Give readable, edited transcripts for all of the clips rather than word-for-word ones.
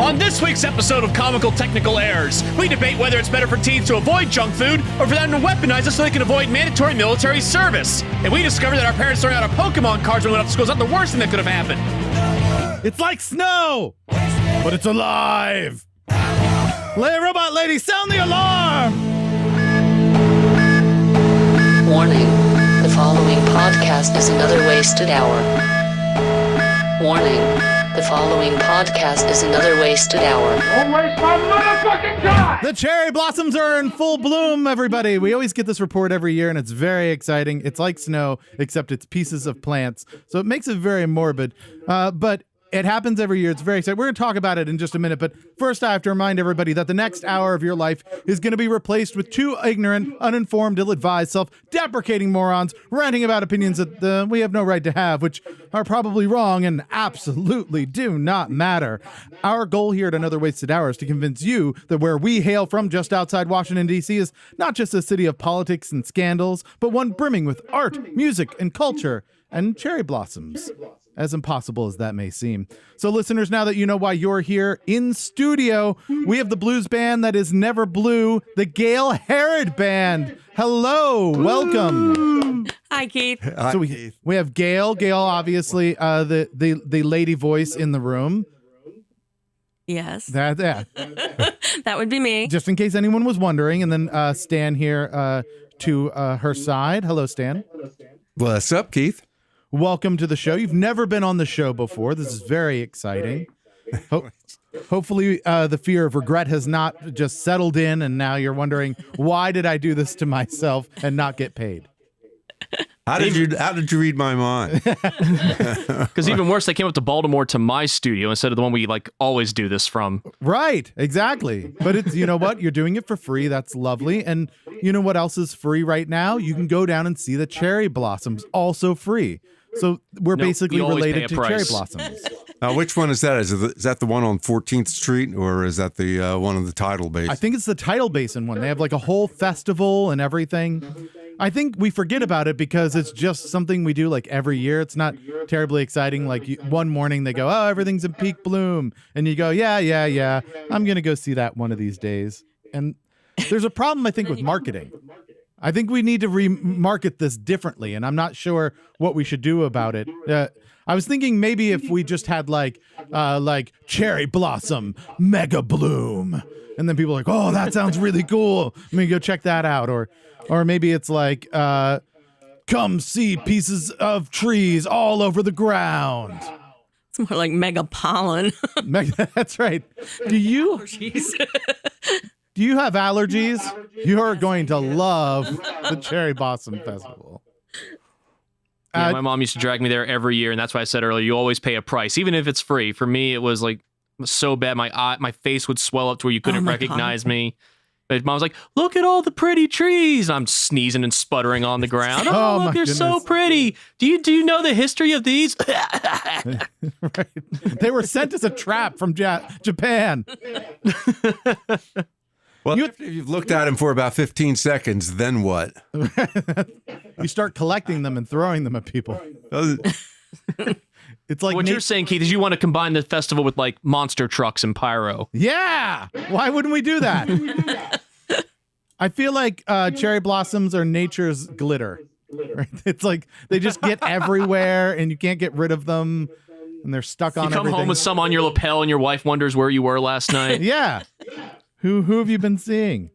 On this week's episode of Comical Technical Errors, we debate whether it's better for teens to avoid junk food or for them to weaponize it so they can avoid mandatory military service. And we discovered that our parents throwing out our Pokemon cards when we went up to school is not the worst thing that could have happened. It's like snow, but it's alive. Robot lady, sound the alarm! Warning. The following podcast is another wasted hour. Warning. The following podcast is another wasted hour. Don't waste my motherfucking time! The cherry blossoms are in full bloom, everybody. We always get this report every year, and it's very exciting. It's like snow, except it's pieces of plants, so it makes it very morbid. But it happens every year. It's very exciting. We're going to talk about it in just a minute, but first I have to remind everybody that the next hour of your life is going to be replaced with two ignorant, uninformed, ill-advised, self-deprecating morons ranting about opinions that we have no right to have, which are probably wrong and absolutely do not matter. Our goal here at Another Wasted Hour is to convince you that where we hail from, just outside Washington, D.C., is not just a city of politics and scandals, but one brimming with art, music, and culture, and cherry blossoms. As impossible as that may seem. So listeners, now that you know why you're here in studio, we have the blues band that is never blue, the Gail Herod Band. Hello, welcome. Hi, Keith. So we have Gail. Gail, obviously, the lady voice in the room. Yes. That That would be me. just in case anyone was wondering. And then Stan here to her side. Hello, Stan. What's up, Keith? Welcome to the show. You've never been on the show before. This is very exciting. Hopefully the fear of regret has not just settled in, and now you're wondering, why did I do this to myself and not get paid? How did you read my mind? Because even worse, they came up to Baltimore to my studio instead of the one we always do this from. Right, exactly. But it's, you know what? You're doing it for free. That's lovely. And you know what else is free right now? You can go down and see the cherry blossoms, also free. So we're basically we always pay related a to cherry price. blossoms. Which one is that? Is that the one on 14th Street, or is that the one on the Tidal Basin? I think it's the Tidal Basin one. They have like a whole festival and everything. I think we forget about it because it's just something we do like every year. It's not terribly exciting. Like one morning they go, oh, everything's in peak bloom. And you go, yeah. I'm going to go see that one of these days. And there's a problem, I think, with marketing. I think we need to remarket this differently, and I'm not sure what we should do about it. I was thinking maybe if we just had like cherry blossom mega bloom, and then people are like, oh, that sounds really cool. Let me go check that out. Or maybe it's like, come see pieces of trees all over the ground. It's more like mega pollen. That's right. Do you? Do you have allergies? You are going to love the Cherry Blossom Festival. Yeah, my mom used to drag me there every year, and that's why I said earlier, you always pay a price, even if it's free. For me, it was so bad, my face would swell up to where you couldn't recognize me. But mom was like, look at all the pretty trees. I'm sneezing and sputtering on the ground. Oh, look, they're so pretty. Do you know the history of these? Right. They were sent as a trap from Japan. Well, if you've looked at him for about 15 seconds, then what? You start collecting them and throwing them at people. It's like what you're saying, Keith, is you want to combine the festival with like monster trucks and pyro. Yeah. Why wouldn't we do that? I feel like cherry blossoms are nature's glitter. Right? It's like they just get everywhere and you can't get rid of them. And they're stuck on everything. You come home with some on your lapel and your wife wonders where you were last night. Yeah. Who have you been seeing?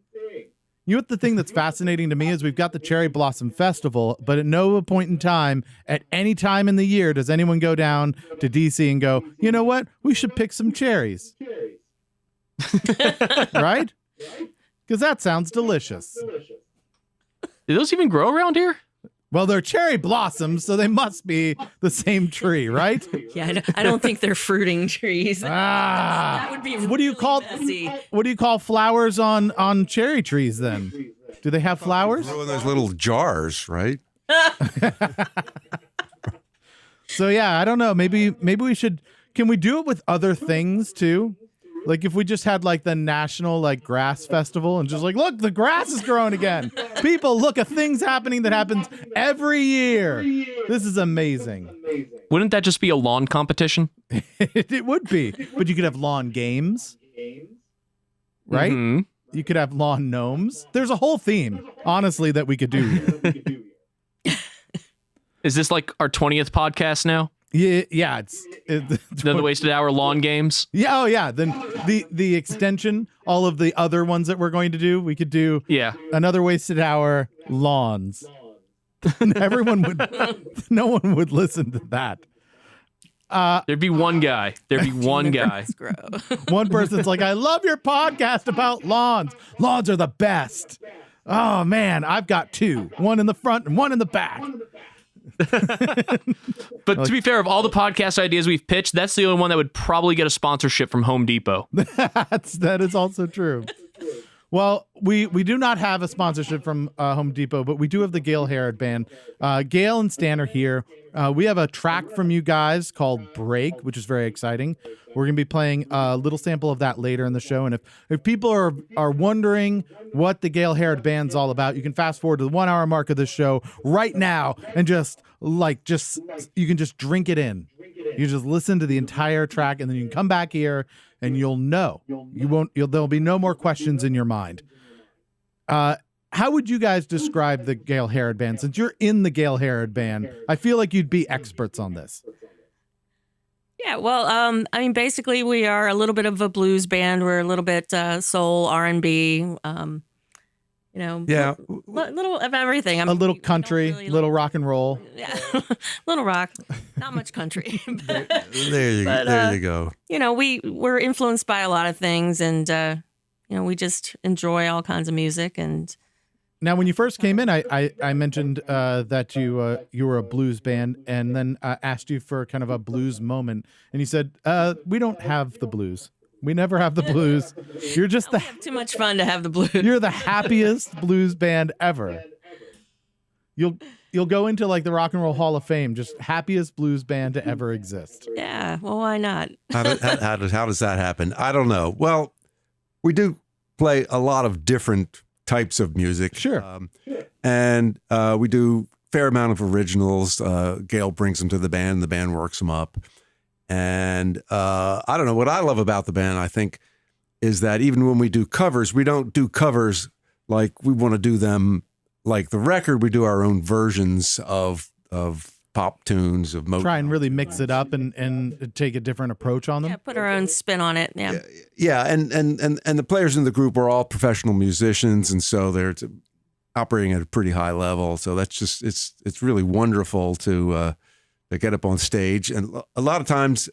You know what the thing that's fascinating to me is we've got the Cherry Blossom Festival, but at no point in time, at any time in the year, does anyone go down to DC and go, you know what? We should pick some cherries. Right? Because that sounds delicious. Do those even grow around here? Well, they're cherry blossoms, so they must be the same tree, right? Yeah, I don't think they're fruiting trees. That would be What do you call messy. What do you call flowers on cherry trees then? Do they have flowers? Grow in those little jars, right? So yeah, I don't know. Maybe we should. Can we do it with other things too? Like if we just had like the national like grass festival and just like, look, the grass is growing again. People, look, a thing's happening that happens every year. This is amazing. Wouldn't that just be a lawn competition? It would be, but you could have lawn games, right? Mhm. You could have lawn gnomes. There's a whole theme, honestly, that we could do here. Is this like our 20th podcast now? Yeah, it's Another wasted hour lawn games. Yeah, oh yeah. Then the extension, all of the other ones that we're going to do, we could do Yeah. another wasted hour lawns. No one would listen to that. There'd be one guy. There'd be one guy. Grow. One person's like, I love your podcast about lawns. Lawns are the best. Oh man, I've got two. One in the front and one in the back. But to be fair, of all the podcast ideas we've pitched, that's the only one that would probably get a sponsorship from Home Depot. That is also true. Well, we do not have a sponsorship from Home Depot, but we do have the Gail Harrod Band. Gail and Stan are here. We have a track from you guys called Break, which is very exciting. We're going to be playing a little sample of that later in the show. And if people are wondering what the Gail Harrod Band's all about, you can fast forward to the 1 hour mark of this show right now and you can just drink it in. You just listen to the entire track and then you can come back here and you'll know. There'll be no more questions in your mind. How would you guys describe the Gail Harrod Band? Since you're in the Gail Harrod Band, I feel like you'd be experts on this. Yeah, well, I mean, basically, we are a little bit of a blues band. We're a little bit soul, R&B, Yeah. little of everything. I A mean, little we don't country, really little rock and roll. Yeah, little rock, not much country. There you go. We're influenced by a lot of things, and we just enjoy all kinds of music. And Now, when you first came in, I mentioned that you were a blues band, and then asked you for kind of a blues moment, and you said, "We don't have the blues. We never have the blues. You're just we have too much fun to have the blues." you're the happiest blues band ever. You'll go into like the Rock and Roll Hall of Fame, just happiest blues band to ever exist. Yeah, well, why not? How does that happen? I don't know. Well, we do play a lot of different types of music. Sure. And we do a fair amount of originals. Gail brings them to the band works them up. And I don't know, what I love about the band, I think, is that even when we do covers, we don't do covers like we want to do them like the record. We do our own versions of pop tunes, of Motown. Try and really mix it up and take a different approach on them. Yeah, put our own spin on it. Yeah. Yeah, and the players in the group are all professional musicians, and so they're operating at a pretty high level. So that's just it's really wonderful to get up on stage. And a lot of times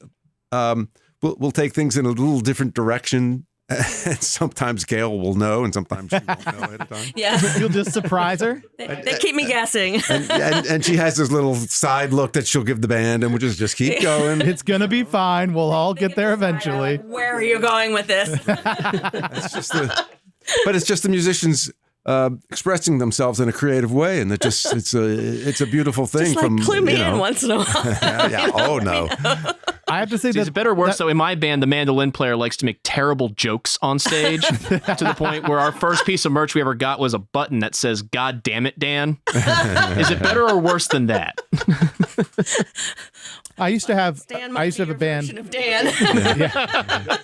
we'll take things in a little different direction. And sometimes Gail will know, and sometimes she won't know ahead of time. Yeah. You'll just surprise her. They keep me guessing. And she has this little side look that she'll give the band, and we'll just keep going. It's gonna be fine. We'll all get there eventually. Where are you going with this? It's just the musicians expressing themselves in a creative way, and it's a beautiful thing. Just like clue me in once in a while. Yeah. Oh no. I have to say See, is it better or worse? So in my band, the mandolin player likes to make terrible jokes on stage to the point where our first piece of merch we ever got was a button that says, "God damn it, Dan." Is it better or worse than that? I used to have Stan a band. version of Dan. Yeah.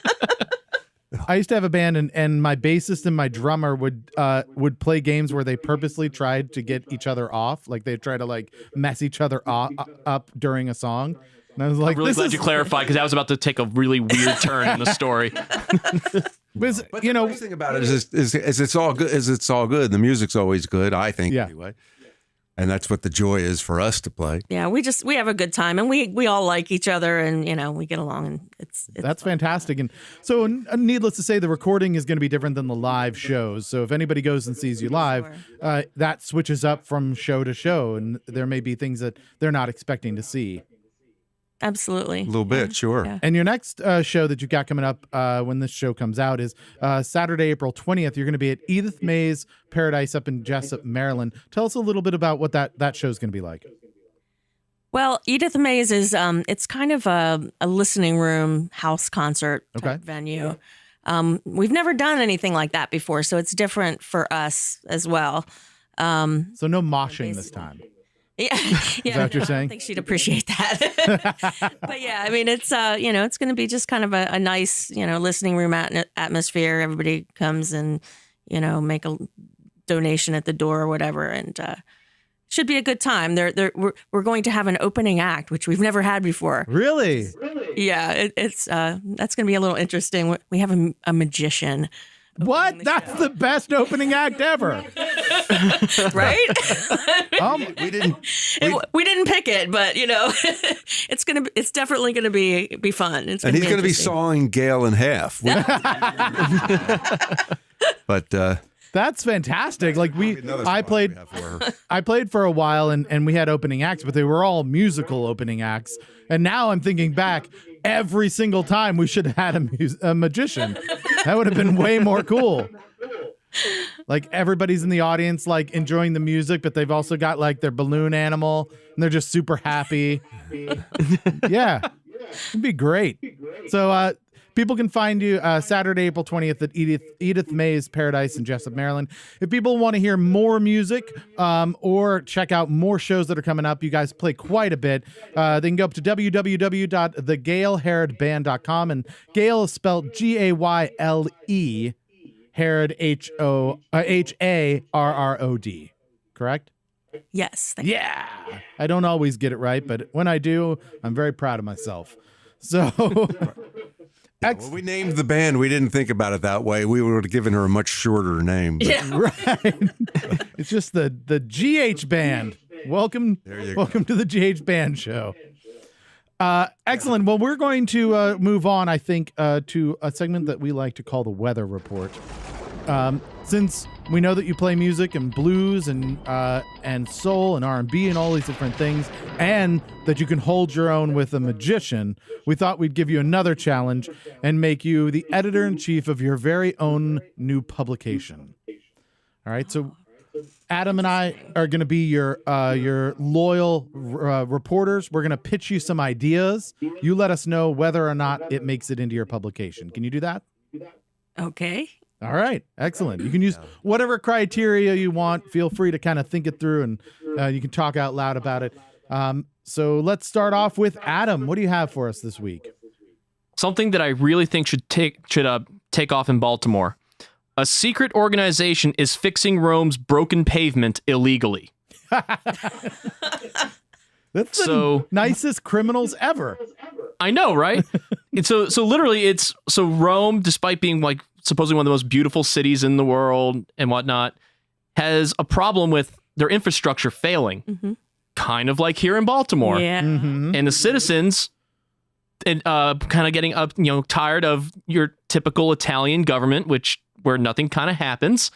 I used to have a band, and my bassist and my drummer would play games where they purposely tried to get each other off, like they'd try to like mess each other up during a song. And I was like, I'm really glad you clarified, because I was about to take a really weird turn in the story. But The nice thing about it is it's all good. It's all good. The music's always good, I think. Yeah. Anyway. And that's what the joy is for us to play. Yeah, we have a good time, and we all like each other, and we get along, and it's that's fantastic. And so, needless to say, the recording is going to be different than the live shows. So if anybody goes and sees you live, that switches up from show to show, and there may be things that they're not expecting to see. Absolutely. A little bit, sure. Yeah. And your next show that you've got coming up when this show comes out is Saturday, April 20th. You're going to be at Edith May's Paradise up in Jessup, Maryland. Tell us a little bit about what that show is going to be like. Well, Edith May's is it's kind of a listening room house concert type venue. We've never done anything like that before, so it's different for us as well. So no moshing this time. Yeah, Is that what you're I saying? think she'd appreciate that. But yeah, I mean, it's it's going to be just kind of a nice, listening room atmosphere. Everybody comes and make a donation at the door or whatever, and should be a good time. We're going to have an opening act, which we've never had before. Really? Yeah, it's that's going to be a little interesting. We have a magician. What? That's the best opening act ever. Right? We didn't. We didn't pick it, but it's definitely gonna be fun. He's going to be sawing Gail in half. But that's fantastic. Like I played for a while and we had opening acts, but they were all musical opening acts. And now I'm thinking back, every single time we should have had a magician. That would have been way more cool. Like everybody's in the audience, like enjoying the music, but they've also got like their balloon animal and they're just super happy. Yeah, it'd be great. So, people can find you Saturday, April 20th at Edith May's Paradise in Jessup, Maryland. If people want to hear more music or check out more shows that are coming up, you guys play quite a bit. They can go up to www.thegailherrodband.com, and Gail is spelled Gayle, Herod Harrod, correct? Yes. Thank you. Yeah. I don't always get it right, but when I do, I'm very proud of myself. So... When we named the band, we didn't think about it that way. We would have given her a much shorter name. But. Yeah. Right. It's just the GH Band. Welcome to the GH Band show. Excellent. Well, we're going to move on, I think, to a segment that we like to call the Weather Report. Since we know that you play music and blues and soul and R&B and all these different things, and that you can hold your own with a magician, we thought we'd give you another challenge and make you the editor-in-chief of your very own new publication. All right, so Adam and I are going to be your loyal reporters. We're going to pitch you some ideas. You let us know whether or not it makes it into your publication. Can you do that? Okay. All right. Excellent. You can use whatever criteria you want. Feel free to kind of think it through, and you can talk out loud about it. So let's start off with Adam. What do you have for us this week? Something that I really think should take off in Baltimore. A secret organization is fixing Rome's broken pavement illegally. That's the nicest criminals ever. I know, right? So literally, Rome, despite being like supposedly one of the most beautiful cities in the world and whatnot, has a problem with their infrastructure failing. Mm-hmm. Kind of like here in Baltimore. Yeah. Mm-hmm. And the citizens kind of getting up, tired of your typical Italian government, where nothing kind of happens.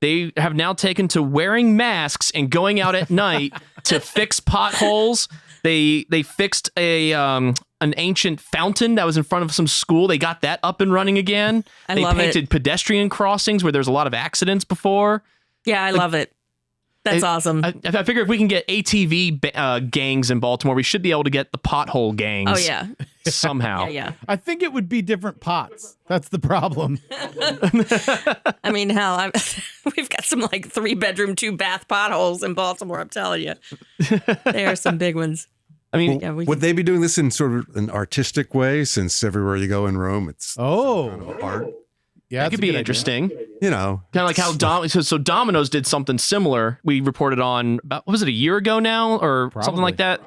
They have now taken to wearing masks and going out at night to fix potholes. They fixed an ancient fountain that was in front of some school. They got that up and running again. They painted pedestrian crossings where there's a lot of accidents before. Yeah, I love it. That's awesome. I figure if we can get ATV gangs in Baltimore, we should be able to get the pothole gangs. Oh, yeah. Somehow. Yeah. I think it would be different pots. That's the problem. I mean, hell, we've got some like 3-bedroom, 2-bath potholes in Baltimore, I'm telling you. They are some big ones. I mean, would they be doing this in sort of an artistic way, since everywhere you go in Rome, it's kind of art? Yeah, that could be interesting. Kind of like how Domino's did something similar. We reported on about, what was it, a year ago now, or something like that,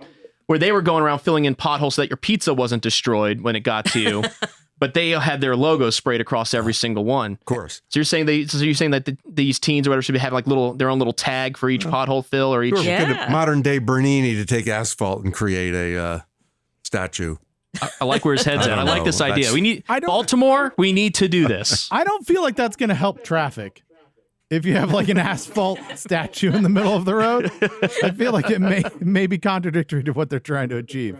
where they were going around filling in potholes so that your pizza wasn't destroyed when it got to you. But they had their logo sprayed across every single one. Of course. So you're saying that these teens or whatever should have like their own little tag for each pothole fill or each. Sure, yeah. Modern day Bernini to take asphalt and create a statue. I like where his head's at. I like this idea. Baltimore, we need to do this. I don't feel like that's going to help traffic. If you have like an asphalt statue in the middle of the road, I feel like it may be contradictory to what they're trying to achieve.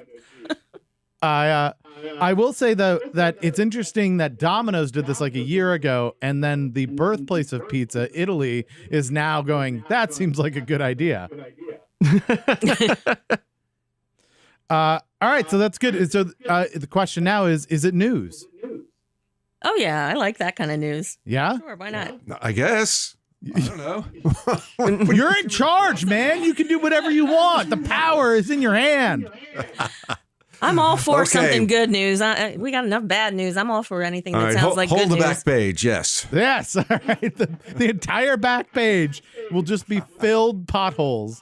I will say though that it's interesting that Domino's did this like a year ago, and then the birthplace of pizza, Italy, is now going, that seems like a good idea. All right, so that's good. So the question now is it news? Oh, yeah, I like that kind of news. Yeah? Sure, why not? I guess. I don't know. You're in charge, man. You can do whatever you want. The power is in your hand. I'm all for Okay. something good news. We got enough bad news. I'm all for anything All that right, sounds like hold good the news. back page. Yes. Yes. All right. The entire back page will just be filled potholes.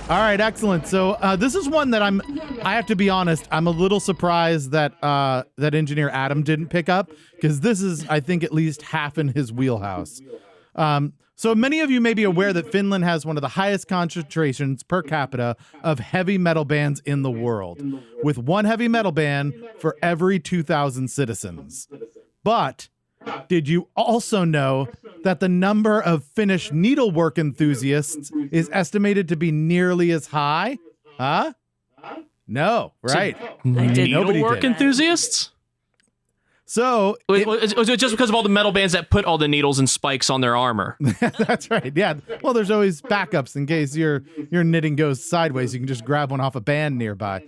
All right. Excellent. So this is one that I have to be honest, I'm a little surprised that that engineer Adam didn't pick up, because this is, I think, at least half in his wheelhouse. So many of you may be aware that Finland has one of the highest concentrations per capita of heavy metal bands in the world, with one heavy metal band for every 2,000 citizens. But did you also know that the number of Finnish needlework enthusiasts is estimated to be nearly as high? Huh? No, right. I did. Nobody Needlework did. enthusiasts? So Was it just because of all the metal bands that put all the needles and spikes on their armor? that's right. Yeah. Well, there's always backups in case your knitting goes sideways. You can just grab one off a band nearby.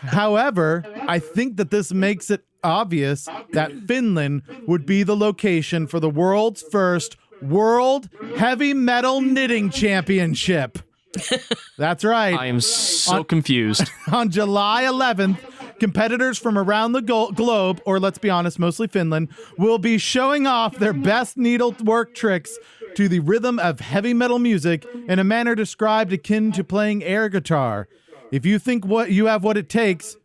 However, I think that this makes it obvious that Finland would be the location for the world's first World Heavy Metal Knitting Championship. That's right. I am so confused. On July 11th, competitors from around the globe, or let's be honest, mostly Finland, will be showing off their best needlework tricks to the rhythm of heavy metal music in a manner described akin to playing air guitar. If you think you have what it takes,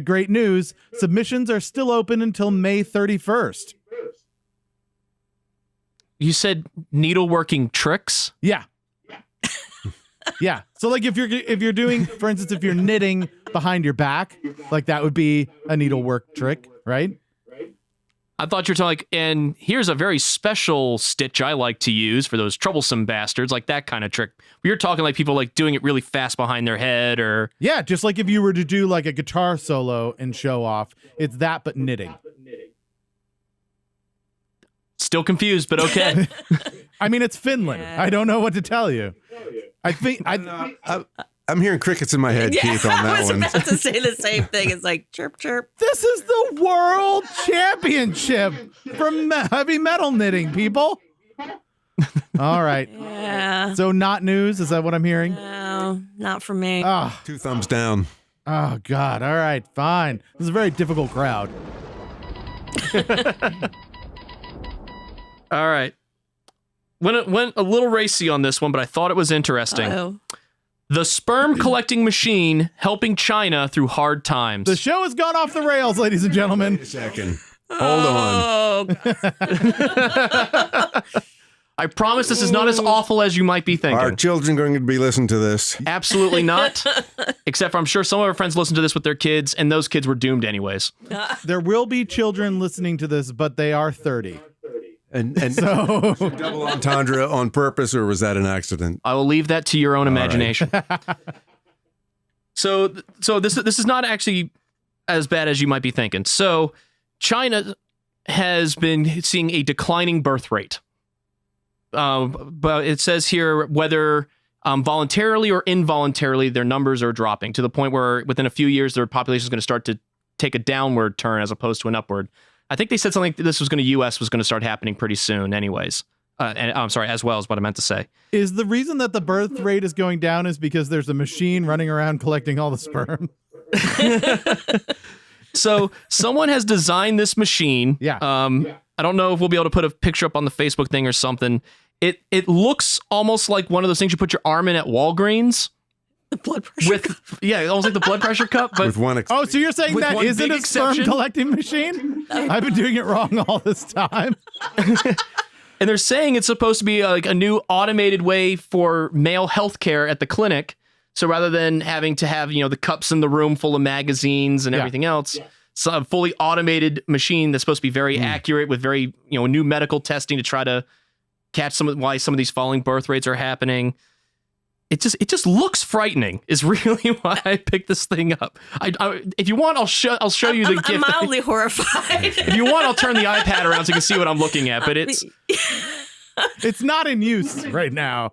great news. Submissions are still open until May 31st. You said needleworking tricks? Yeah. Yeah. So like if you're doing, for instance, if you're knitting behind your back, like that would be a needlework trick, right? I thought you were talking like, and here's a very special stitch I like to use for those troublesome bastards, like that kind of trick. You're talking like people like doing it really fast behind their head, or Yeah, just like if you were to do like a guitar solo and show off, it's that but knitting. still confused, but okay. I mean, it's Finland. Yeah. I don't know what to tell you. I think I'm hearing crickets in my head, Keith, on I that was one. about to say the same thing. It's like chirp, chirp. this is the world championship for heavy metal knitting, people. All right. Yeah. So not news. Is that what I'm hearing? No, not for me. Oh, 2 thumbs down. oh God. All right. Fine. This is a very difficult crowd. All right. Went a little racy on this one, but I thought it was interesting. Uh-oh. The sperm collecting machine helping China through hard times. The show has gone off the rails, ladies and gentlemen. Wait a second. Hold on. Oh, I promise this is not as awful as you might be thinking. Our children are going to be listening to this. Absolutely not. Except for I'm sure some of our friends listen to this with their kids, and those kids were doomed anyways. There will be children listening to this, but they are 30. And So double entendre on purpose, or was that an accident? I will leave that to your own imagination. So this is not actually as bad as you might be thinking. So China has been seeing a declining birth rate. But it says here whether voluntarily or involuntarily, their numbers are dropping to the point where within a few years, their population is going to start to take a downward turn as opposed to an upward. I think they said something this was going to U.S. was going to start happening pretty soon anyways. And I'm sorry, as well is what I meant to say. is the reason that the birth rate is going down is because there's a machine running around collecting all the sperm? So someone has designed this machine. Yeah. I don't know if we'll be able to put a picture up on the Facebook thing or something. It looks almost like one of those things you put your arm in at Walgreens. the blood pressure. With almost like the blood pressure cup, but With one Oh, so you're saying With that one isn't big a sperm exception? collecting machine? I've been doing it wrong all this time. and they're saying it's supposed to be like a new automated way for male health care at the clinic. So rather than having to have, the cups in the room full of magazines and Yeah. everything else, it's a fully automated machine that's supposed to be very accurate with very, new medical testing to try to catch why some of these falling birth rates are happening. It just looks frightening is really why I picked this thing up. If you want, I'll show you the I'm gift. mildly horrified. If you want, I'll turn the iPad around so you can see what I'm looking at. But It's not in use right now.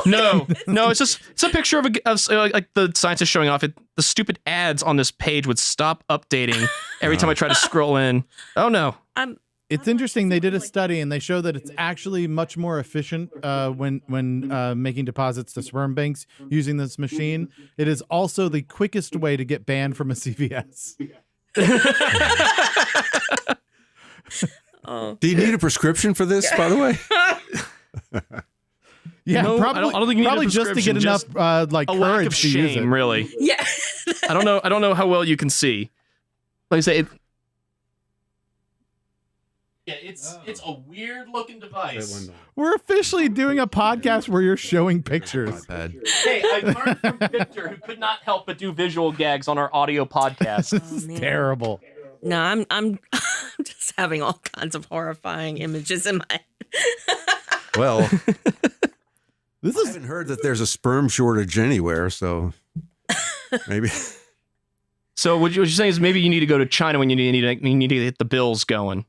no, it's a picture of like the scientist showing off it. The stupid ads on this page would stop updating every time I try to scroll in. Oh no. It's interesting. They did a study and they show that it's actually much more efficient when making deposits to sperm banks using this machine. It is also the quickest way to get banned from a CVS. Oh. Do you need a prescription for this, by the way? Yeah, No, probably. I don't think you need a probably just to get prescription, enough like a lack of courage to use it. shame, really. Yeah. I don't know how well you can see. Like I say, it's a weird looking device. We're officially doing a podcast where you're showing pictures. Bad. Hey, I learned from Victor, who could not help but do visual gags on our audio podcast. This is man. terrible. No, I'm just having all kinds of horrifying images in my. Well, This I is haven't heard that there's a sperm shortage anywhere, so maybe. So what you're saying is maybe you need to go to China when you need to get the bills going.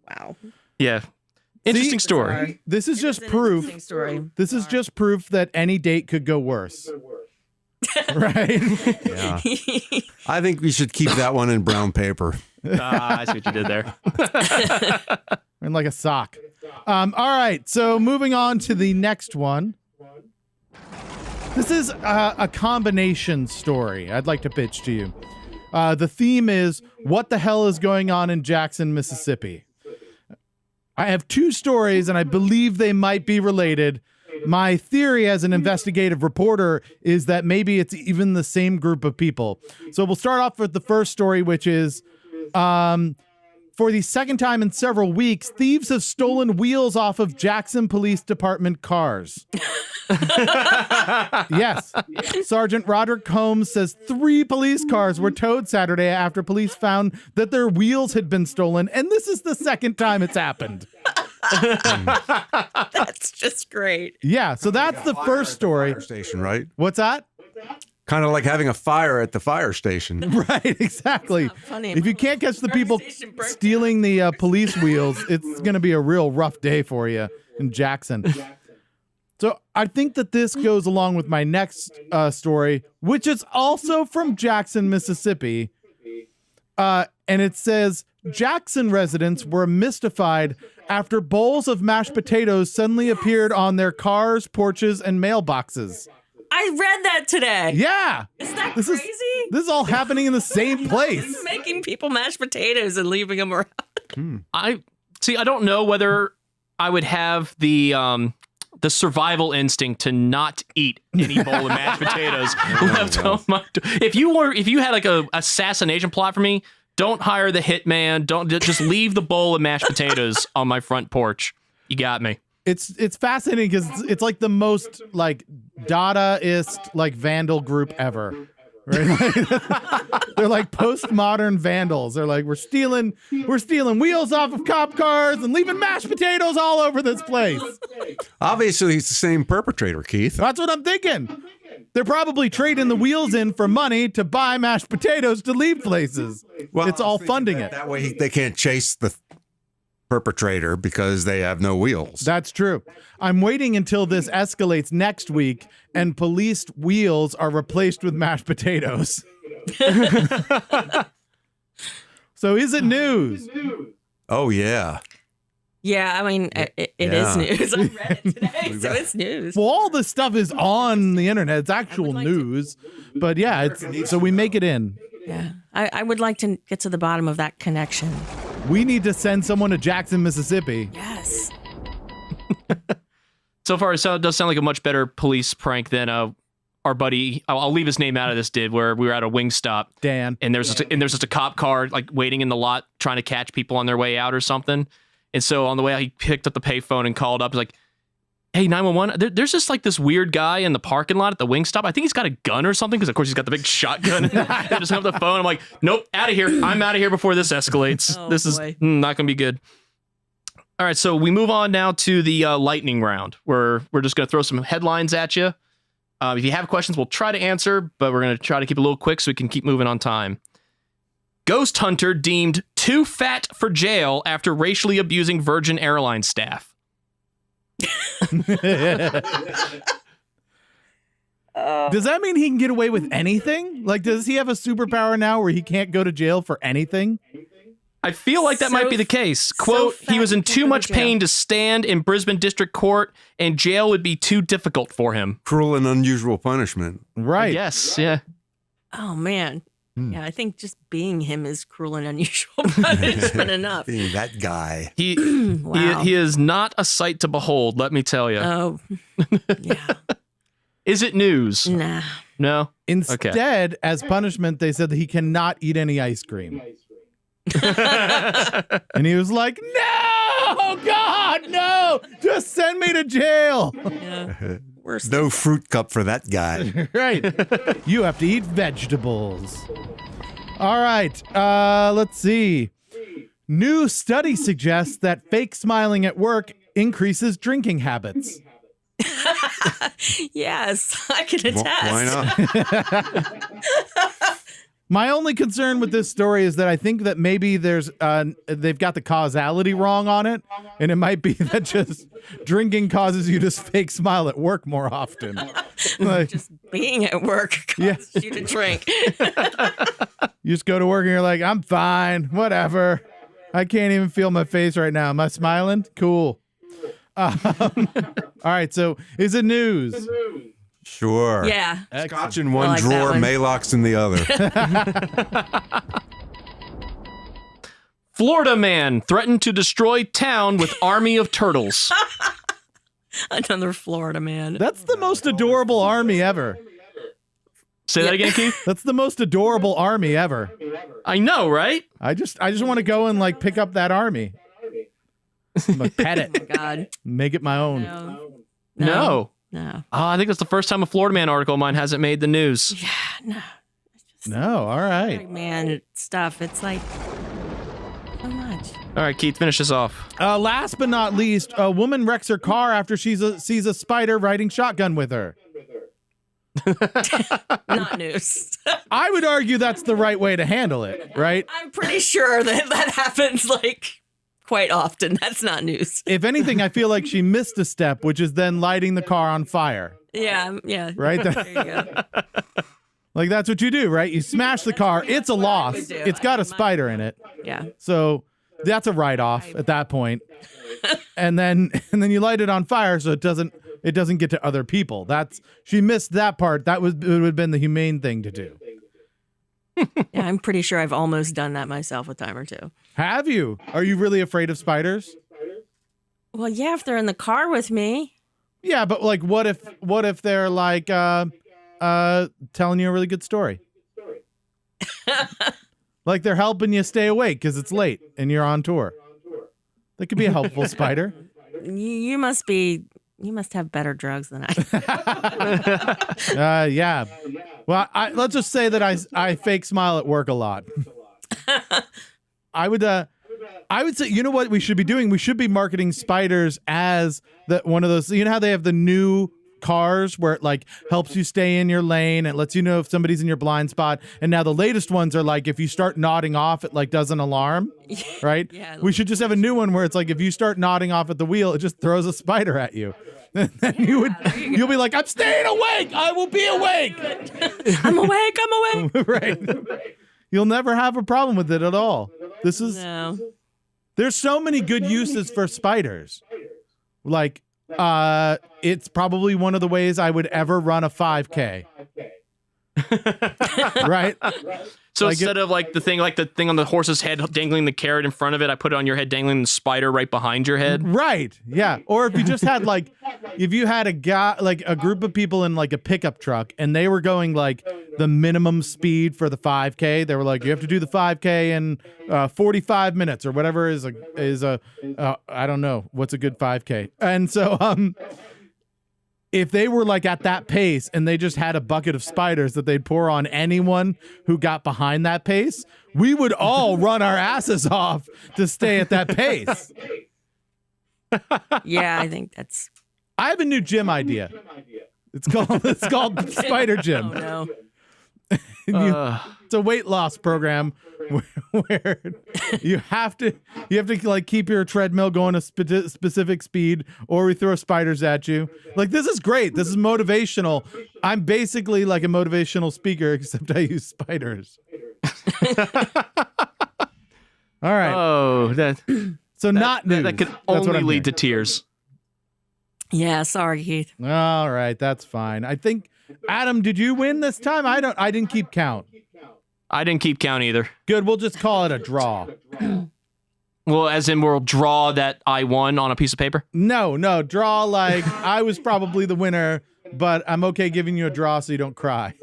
Wow. Yeah. Interesting story. Sorry. this is just It's an proof. interesting story. This is just proof that any date could go worse. Right? Yeah. I think we should keep that one in brown paper. I see what you did there. And like a sock. All right. So moving on to the next one. This is a combination story I'd like to pitch to you. The theme is what the hell is going on in Jackson, Mississippi? I have two stories and I believe they might be related. My theory as an investigative reporter is that maybe it's even the same group of people. So we'll start off with the first story, which is for the second time in several weeks, thieves have stolen wheels off of Jackson Police Department cars. Yes. Sergeant Roderick Holmes says 3 police cars were towed Saturday after police found that their wheels had been stolen, and this is the second time it's happened. That's just great. Yeah, so that's the first story. Fire station, right? What's that? Kind of like having a fire at the fire station. Right, exactly. Not funny. If you can't catch the Fire people station burnt stealing the police wheels, it's going to be a real rough day for you in Jackson. So I think that this goes along with my next story, which is also from Jackson, Mississippi. And it says, Jackson residents were mystified after bowls of mashed potatoes suddenly appeared on their cars, porches, and mailboxes. I read that today. Yeah. Is that This crazy? This is all happening in the same place. Making people mashed potatoes and leaving them around. I don't know whether I would have the survival instinct to not eat any bowl of mashed potatoes left on my If you had like a assassination plot for me, don't hire the hitman. Don't just leave the bowl of mashed potatoes on my front porch. You got me. It's fascinating because it's like the most like Dadaist like vandal group ever. Right? They're like postmodern vandals. They're like, we're stealing wheels off of cop cars and leaving mashed potatoes all over this place. Obviously, it's the same perpetrator, Keith. That's what I'm thinking. They're probably trading the wheels in for money to buy mashed potatoes to leave places. Well, it's I all was thinking funding that it. That way they can't chase the perpetrator because they have no wheels. That's true. I'm waiting until this escalates next week and police wheels are replaced with mashed potatoes. So is it news? Oh, yeah. Yeah, I mean, it is news. I read it today, so it's news. Well, all this stuff is on the internet. It's actual like to- news. But yeah, so we make it in. Yeah, I would like to get to the bottom of that connection. We need to send someone to Jackson, Mississippi. Yes. So far, it does sound like a much better police prank than our buddy. I'll leave his name out of this. Did where we were at a Wingstop, Dan. and there's just a cop car like waiting in the lot trying to catch people on their way out or something. And so on the way out, he picked up the payphone and called up. He's like, "Hey, 911. There's just like this weird guy in the parking lot at the Wingstop. I think he's got a gun or something because of course he's got the big shotgun." And just hung up the phone. I'm like, "Nope, out of here. I'm out of here before this escalates. Oh, this is boy. not gonna be good." All right, so we move on now to the lightning round, where we're just going to throw some headlines at you. If you have questions, we'll try to answer, but we're going to try to keep it a little quick so we can keep moving on time. Ghost hunter deemed too fat for jail after racially abusing Virgin Airlines staff. Does that mean he can get away with anything? Like, does he have a superpower now where he can't go to jail for anything? I feel like that So might be the case. Quote, fat he was in you can too go to much jail. pain to stand in Brisbane District Court, and jail would be too difficult for him. Cruel and unusual punishment. Right. Yes, yeah. Oh man. Yeah, I think just being him is cruel and unusual punishment enough. Being that guy. Wow. He is not a sight to behold, let me tell you. Oh, yeah. Is it news? Nah. No? Instead, as punishment, they said that he cannot eat any ice cream. And he was like, no, God, no, just send me to jail. Yeah. Worse. No fruit cup for that guy. Right. You have to eat vegetables. All right. Let's see. New study suggests that fake smiling at work increases drinking habits. Yes, I can attest. Why not? My only concern with this story is that I think that maybe they've got the causality wrong on it, and it might be that just drinking causes you to fake smile at work more often. Like, Just being at work causes you to drink. you just go to work and you're like, I'm fine, whatever. I can't even feel my face right now. Am I smiling? Cool. All right, so is it news? Sure. Yeah. Scotch in one I like that drawer, one. Maalox in the other. Florida man threatened to destroy town with army of turtles. Another Florida man. That's the most adorable army ever. Say that again, Keith? That's the most adorable army ever. I know, right? I just want to go and like pick up that army. Like, pet it, God. make it my own. No. No. No. Oh, I think that's the first time a Florida man article of mine hasn't made the news. Yeah, no. No, all right. Man stuff. It's like so much. All right, Keith, finish this off. Last but not least, a woman wrecks her car after sees a spider riding shotgun with her. Not news. I would argue that's the right way to handle it, right? I'm pretty sure that happens like quite often. That's not news. If anything, I feel like she missed a step, which is then lighting the car on fire. Yeah. Right? There you go. Like, that's what you do, right? You smash the car. It's a loss. do. It's got a spider in it. Yeah. So that's a write-off at that point. And then you light it on fire so it doesn't get to other people. She missed that part. It would have been the humane thing to do. Yeah, I'm pretty sure I've almost done that myself a time or two. Have you? Are you really afraid of spiders? Well, yeah, if they're in the car with me. Yeah, but like what if they're like telling you a really good story? Like they're helping you stay awake because it's late and you're on tour. That could be a helpful spider. You must have better drugs than I. Yeah. Well, let's just say that I fake smile at work a lot. I would say, you know what we should be doing? We should be marketing spiders as one of those. You know how they have the new cars where it like helps you stay in your lane. It lets you know if somebody's in your blind spot. And now the latest ones are like if you start nodding off, it like does an alarm, right? Yeah. We should just have a new one where it's like if you start nodding off at the wheel, it just throws a spider at you. And then you'll be like, I'm staying awake. I will be awake. I'm awake. Right. You'll never have a problem with it at all. No. There's so many good uses for spiders. Like, it's probably one of the ways I would ever run a 5K. Right? So Like instead of like the thing on the horse's head dangling the carrot in front of it, I put it on your head dangling the spider right behind your head. Right. Yeah. Or if you just had like, if you had a guy, like a group of people in like a pickup truck and they were going like the minimum speed for the 5K, they were like, you have to do the 5K in 45 minutes or whatever is I don't know what's a good 5K. And so, if they were like at that pace and they just had a bucket of spiders that they'd pour on anyone who got behind that pace, we would all run our asses off to stay at that pace. Yeah, I think that's. I have a new gym idea. It's called Spider Gym. Oh no. It's a weight loss program where you have to like keep your treadmill going a specific speed, or we throw spiders at you. Like, this is great. This is motivational. I'm basically like a motivational speaker, except I use spiders. All right. Oh, So not news. that could That's what only I'm lead to hearing. tears. Yeah, sorry, Keith. All right, that's fine. I think Adam, did you win this time? I didn't keep count. I didn't keep count either. Good, we'll just call it a draw. Well, as in we'll draw that I won on a piece of paper? No, draw like I was probably the winner, but I'm okay giving you a draw so you don't cry.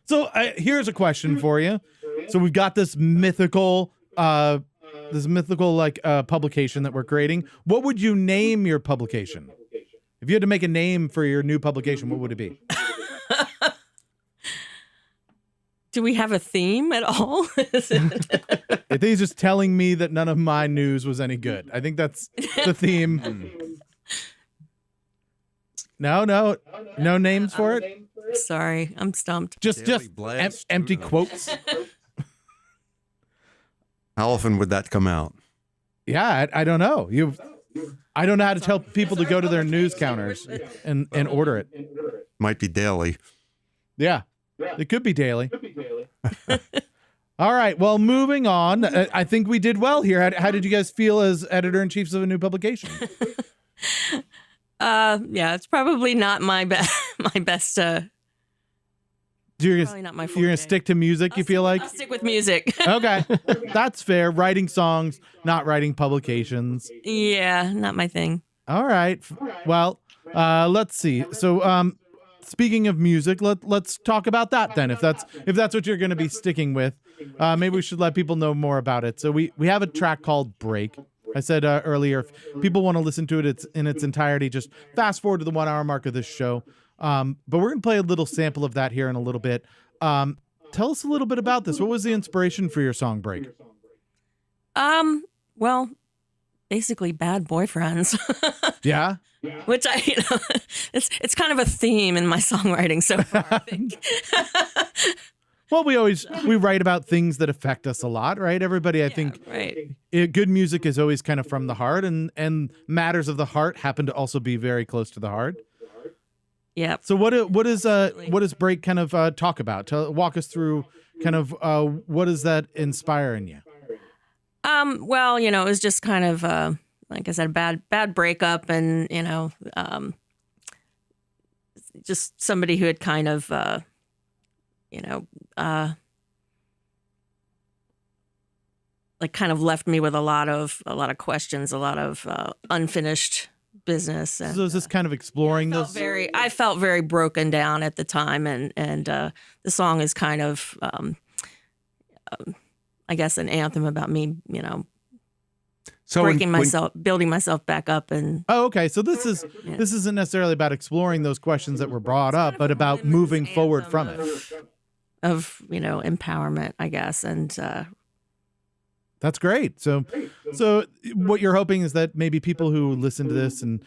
So here's a question for you. So we've got this mythical publication that we're creating. What would you name your publication? If you had to make a name for your new publication, what would it be? Do we have a theme at all? I think he's just telling me that none of my news was any good. I think that's the theme. No names for it. Sorry, I'm stumped. Just Daily blast. empty quotes. How often would that come out? Yeah, I don't know. I don't know how to tell people to go to their news counters and order it. Might be daily. Yeah, it could be daily. All right. Well, moving on. I think we did well here. How did you guys feel as editor-in-chiefs of a new publication? Yeah, it's probably not my best. Probably not my You're gonna forte. stick to music. You feel like? I'll stick with music. Okay, that's fair. Writing songs, not writing publications. Yeah, not my thing. All right. Well, let's see. So, speaking of music, let's talk about that then. If that's what you're going to be sticking with, maybe we should let people know more about it. So we have a track called "Break." I said earlier, if people want to listen to it in its entirety, just fast forward to the 1 hour mark of this show. But we're going to play a little sample of that here in a little bit. Tell us a little bit about this. What was the inspiration for your song "Break"? Well, basically bad boyfriends. Yeah. Which it's kind of a theme in my songwriting so far, I think. Well, we write about things that affect us a lot, right? Everybody, I think, Right. good music is always kind of from the heart, and matters of the heart happen to also be very close to the heart. Yeah. So what does "Break" kind of talk about? Walk us through kind of what does that inspire in you? Well, it was just kind of like I said, a bad breakup, and just somebody who had kind of like kind of left me with a lot of questions, a lot of unfinished business. And, So is this kind of exploring I those? felt very broken down at the time, and the song is kind of I guess an anthem about me, So building myself back up, and Oh, okay. So this isn't necessarily about exploring those questions that were brought up, but about moving forward from it. of empowerment, I guess, and That's great. So what you're hoping is that maybe people who listen to this and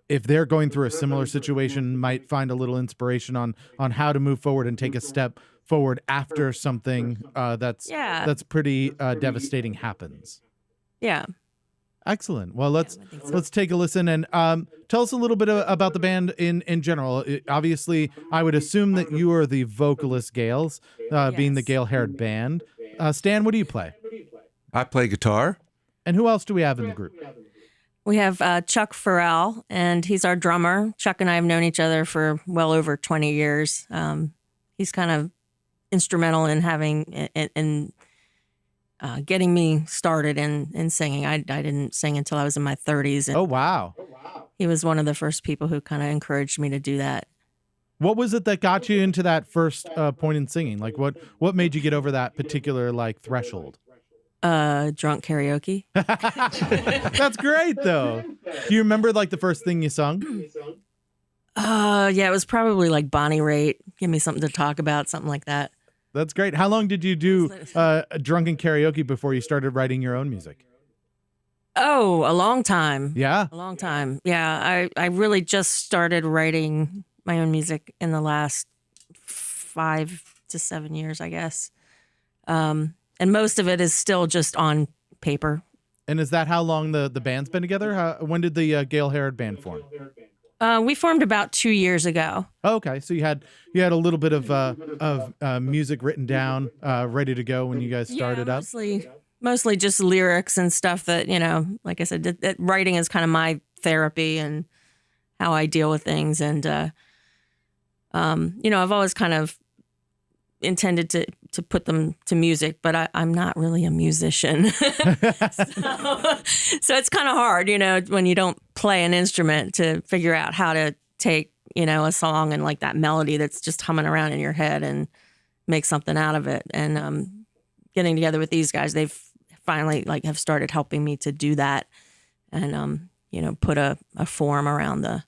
if they're going through a similar situation might find a little inspiration on how to move forward and take a step forward after something that's pretty devastating happens. yeah. Excellent. Well, let's I think so. let's take a listen and tell us a little bit about the band in general. Obviously, I would assume that you are the vocalist, Gales, being the Yes. Gale-haired band. Stan, what do you play? I play guitar. And who else do we have in the group? We have Chuck Farrell, and he's our drummer. Chuck and I have known each other for well over 20 years. He's kind of instrumental in getting me started in singing. I didn't sing until I was in my 30s, and Oh, wow. he was one of the first people who kind of encouraged me to do that. What was it that got you into that first point in singing? Like what made you get over that particular threshold? Drunk karaoke. That's great though. Do you remember the first thing you sung? Yeah, it was probably like Bonnie Raitt. Give me something to talk about, something like that. That's great. How long did you do drunken karaoke before you started writing your own music? Oh, a long time. Yeah. A long time. Yeah, I really just started writing my own music in the last 5 to 7 years, I guess. And most of it is still just on paper. And is that how long the band's been together? When did the Gale-haired band form? We formed about 2 years ago. Okay, so you had a little bit of music written down, ready to go when you guys started up. Mostly just lyrics and stuff that, like I said, that writing is kind of my therapy and how I deal with things. And, I've always kind of intended to put them to music, but I'm not really a musician. So it's kind of hard, when you don't play an instrument to figure out how to take, a song and like that melody that's just humming around in your head and make something out of it. And getting together with these guys, they've finally have started helping me to do that and, put a form around the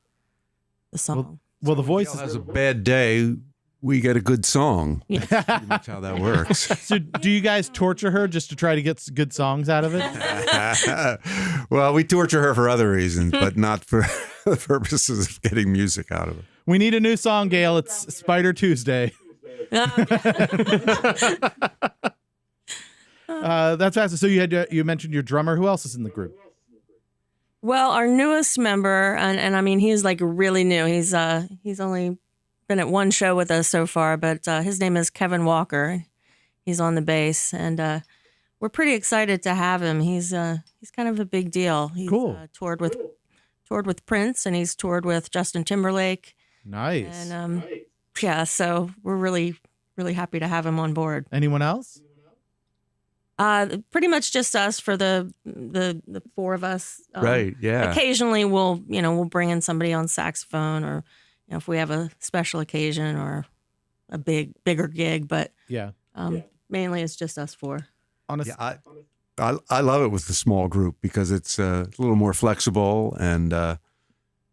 song. Well, the voice has a bad day. We get a good song. Yeah. That's pretty much how that works. So do you guys torture her just to try to get good songs out of it? Well, we torture her for other reasons, but not for the purposes of getting music out of it. We need a new song, Gail. It's Spider Tuesday. That's fast. So you mentioned your drummer. Who else is in the group? Well, our newest member, and I mean, he's like really new. He's only been at one show with us so far, but his name is Kevin Walker. He's on the bass, and we're pretty excited to have him. He's kind of a big deal. He's cool. Toured with Prince, and he's toured with Justin Timberlake. Nice. And yeah, so we're really, really happy to have him on board. Anyone else? Pretty much just us for the four of us. Right. Yeah. Occasionally we'll bring in somebody on saxophone or if we have a special occasion or a bigger gig, but yeah, mainly it's just us four. Honestly, yeah, I love it with the small group because it's a little more flexible and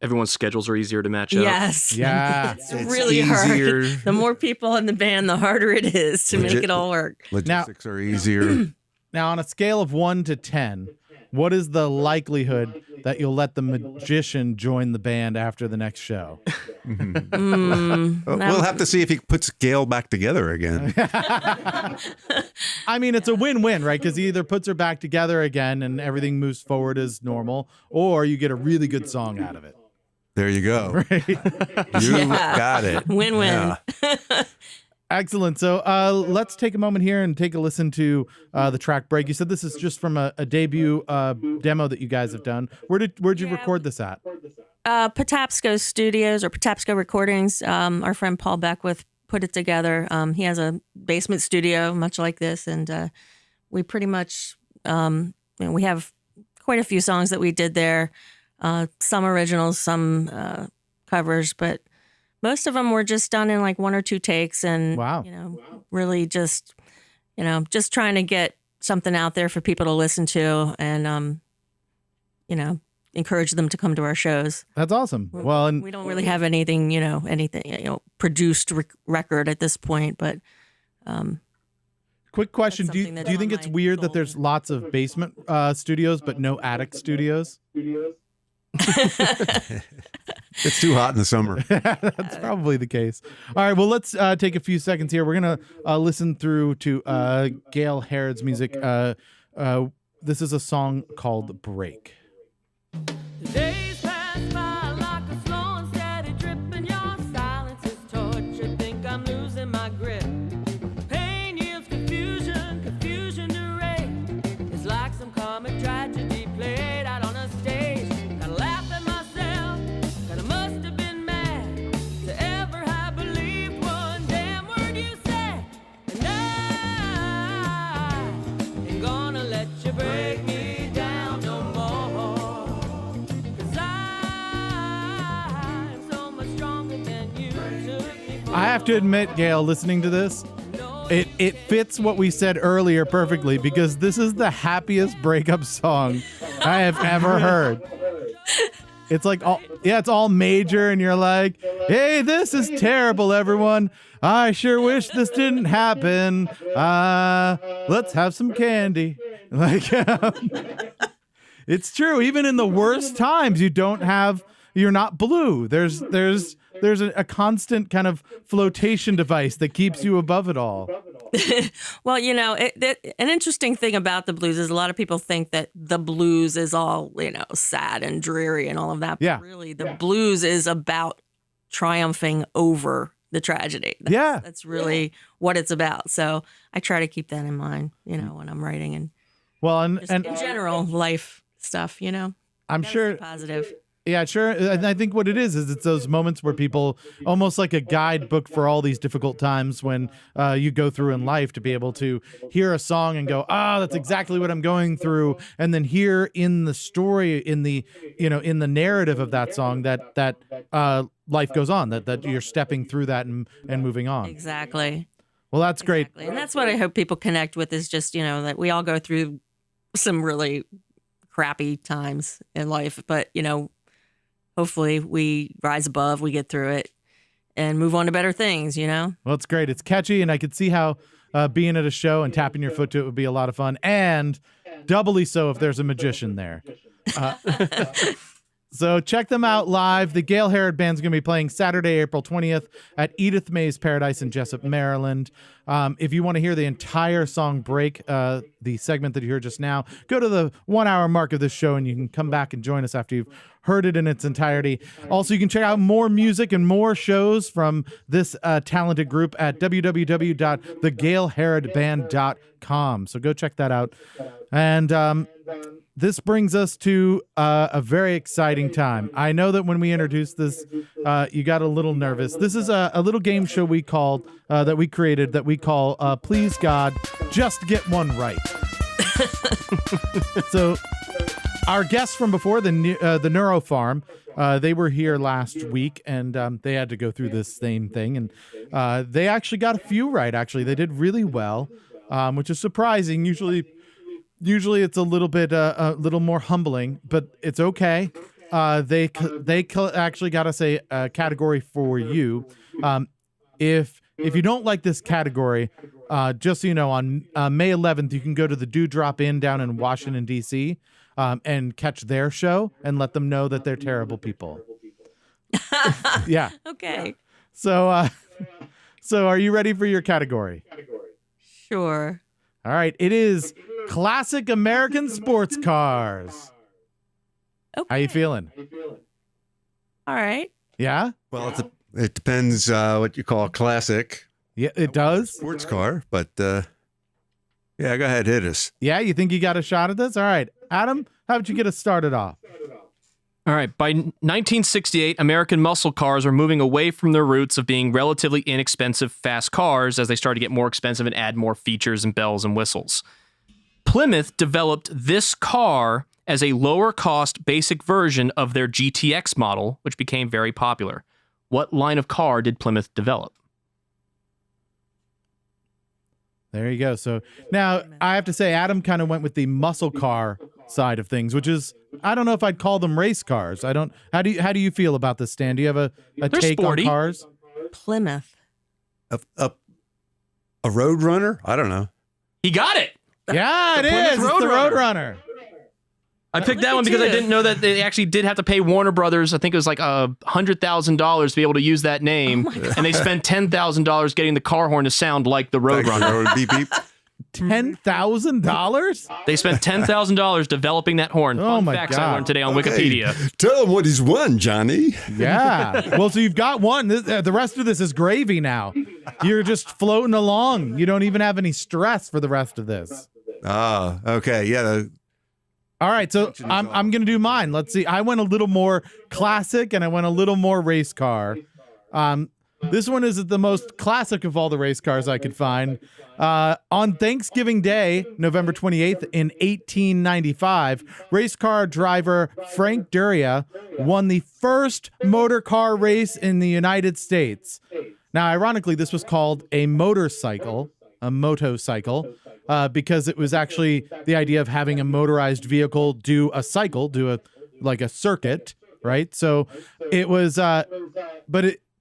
everyone's schedules are easier to match up. Yes. Yeah. It's really easier. hard. The more people in the band, the harder it is to make it all work. Logistics are easier. Now, on a scale of 1 to 10, what is the likelihood that you'll let the magician join the band after the next show? We'll have to see if he puts Gail back together again. I mean, it's a win-win, right? Because he either puts her back together again and everything moves forward as normal, or you get a really good song out of it. There you go. Right? You got it. Win-win. Yeah. Excellent. So let's take a moment here and take a listen to the track Break. You said this is just from a debut demo that you guys have done. Where'd you record this at? Patapsco Studios or Patapsco Recordings. Our friend Paul Beckwith put it together. He has a basement studio much like this, and we pretty much we have quite a few songs that we did there. Some originals, some covers, but most of them were just done in like 1 or 2 takes, and wow. Really just just trying to get something out there for people to listen to, and encourage them to come to our shows. That's awesome. Well, and we don't really have anything produced record at this point, but quick question: Do you think it's weird that there's lots of basement studios but no attic studios? It's too hot in the summer. That's probably the case. All right, well, let's take a few seconds here. We're going to listen through to Gail Herod's music. This is a song called Break. The days pass by like a slow and steady drip, and your silence is torture. Think I'm losing my grip. Pain yields confusion, confusion to rage. It's like some comic tragedy played out on a stage. Gotta laugh at myself, that I must have been mad to ever have believed one damn word you said. And I ain't gonna let you break me down no more. 'Cause I'm so much stronger than you took me for. I have to admit, Gail, listening to this, it fits what we said earlier perfectly, because this is the happiest breakup song I have ever heard. It's like it's all major, and you're like, hey, this is terrible, everyone. I sure wish this didn't happen. Let's have some candy. Like, it's true. Even in the worst times, you're not blue. There's a constant kind of flotation device that keeps you above it all. Well, an interesting thing about the blues is a lot of people think that the blues is all, sad and dreary and all of that. But Yeah. really, the blues is about triumphing over the tragedy. That's really what it's about. So I try to keep that in mind, when I'm writing and just in general life stuff, I'm Gotta sure stay positive. Yeah, sure. And I think what it is it's those moments where people, almost like a guidebook for all these difficult times when you go through in life, to be able to hear a song and go, that's exactly what I'm going through. And then hear in the story, in the narrative of that song, that life goes on, that you're stepping through that and moving on. Exactly. Well, that's great. Exactly. And that's what I hope people connect with is just, that we all go through some really crappy times in life, but, hopefully we rise above, we get through it and move on to better things, Well, it's great. It's catchy, and I could see how being at a show and tapping your foot to it would be a lot of fun, and doubly so if there's a magician there. So check them out live. The Gail Herod Band's going to be playing Saturday, April 20th at Edith May's Paradise in Jessup, Maryland. If you want to hear the entire song break, the segment that you heard just now, go to the 1 hour mark of this show and you can come back and join us after you've heard it in its entirety. Also, you can check out more music and more shows from this talented group at www.thegailherodband.com. So go check that out. And this brings us to a very exciting time. I know that when we introduced this, you got a little nervous. This is a little game show we called, that we created, that we call Please God, Just Get One Right. So our guests from before, the Neuro Farm, they were here last week, and they had to go through this same thing. And they actually got a few right, actually. They did really well, which is surprising. Usually it's a little bit a little more humbling, but it's okay. They actually got us a category for you. If you don't like this category, just so you know, on May 11th, you can go to the Dewdrop Inn down in Washington, D.C., and catch their show and let them know that they're terrible people. Yeah. Okay. So are you ready for your category? Sure. All right. It is classic American sports cars. Okay. How you feeling? All right. Yeah? Well, it depends what you call a classic Yeah, it does. sports car, but yeah, go ahead, hit us. Yeah, you think you got a shot at this? All right. Adam, how would you get us started off? All right. By 1968, American muscle cars were moving away from their roots of being relatively inexpensive, fast cars as they started to get more expensive and add more features and bells and whistles. Plymouth developed this car as a lower-cost basic version of their GTX model, which became very popular. What line of car did Plymouth develop? There you go. So now I have to say, Adam kind of went with the muscle car side of things, which is, I don't know if I'd call them race cars. I don't. How do you feel about this, Stan? Do you have a take sporty. on cars? Plymouth. A road runner? I don't know. He got it! Yeah, it is. It's the Roadrunner. I picked that one because I didn't know that they actually did have to pay Warner Brothers. I think it was like $100,000 to be able to use that name, and they spent $10,000 getting the car horn to sound like the Roadrunner. Beep, beep. $10,000? They spent $10,000 developing that horn. Oh Fun my facts God. I learned today on Wikipedia. Tell him what he's won, Johnny. Yeah. Well, so you've got one. The rest of this is gravy now. You're just floating along. You don't even have any stress for the rest of this. Ah, okay, yeah. All right, so I'm gonna do mine. Let's see. I went a little more classic, and I went a little more race car. This one is the most classic of all the race cars I could find. On Thanksgiving Day, November 28th in 1895, race car driver Frank Duryea won the first motor car race in the United States. Now, ironically, this was called a motorcycle, because it was actually the idea of having a motorized vehicle do a circuit, right? So it was,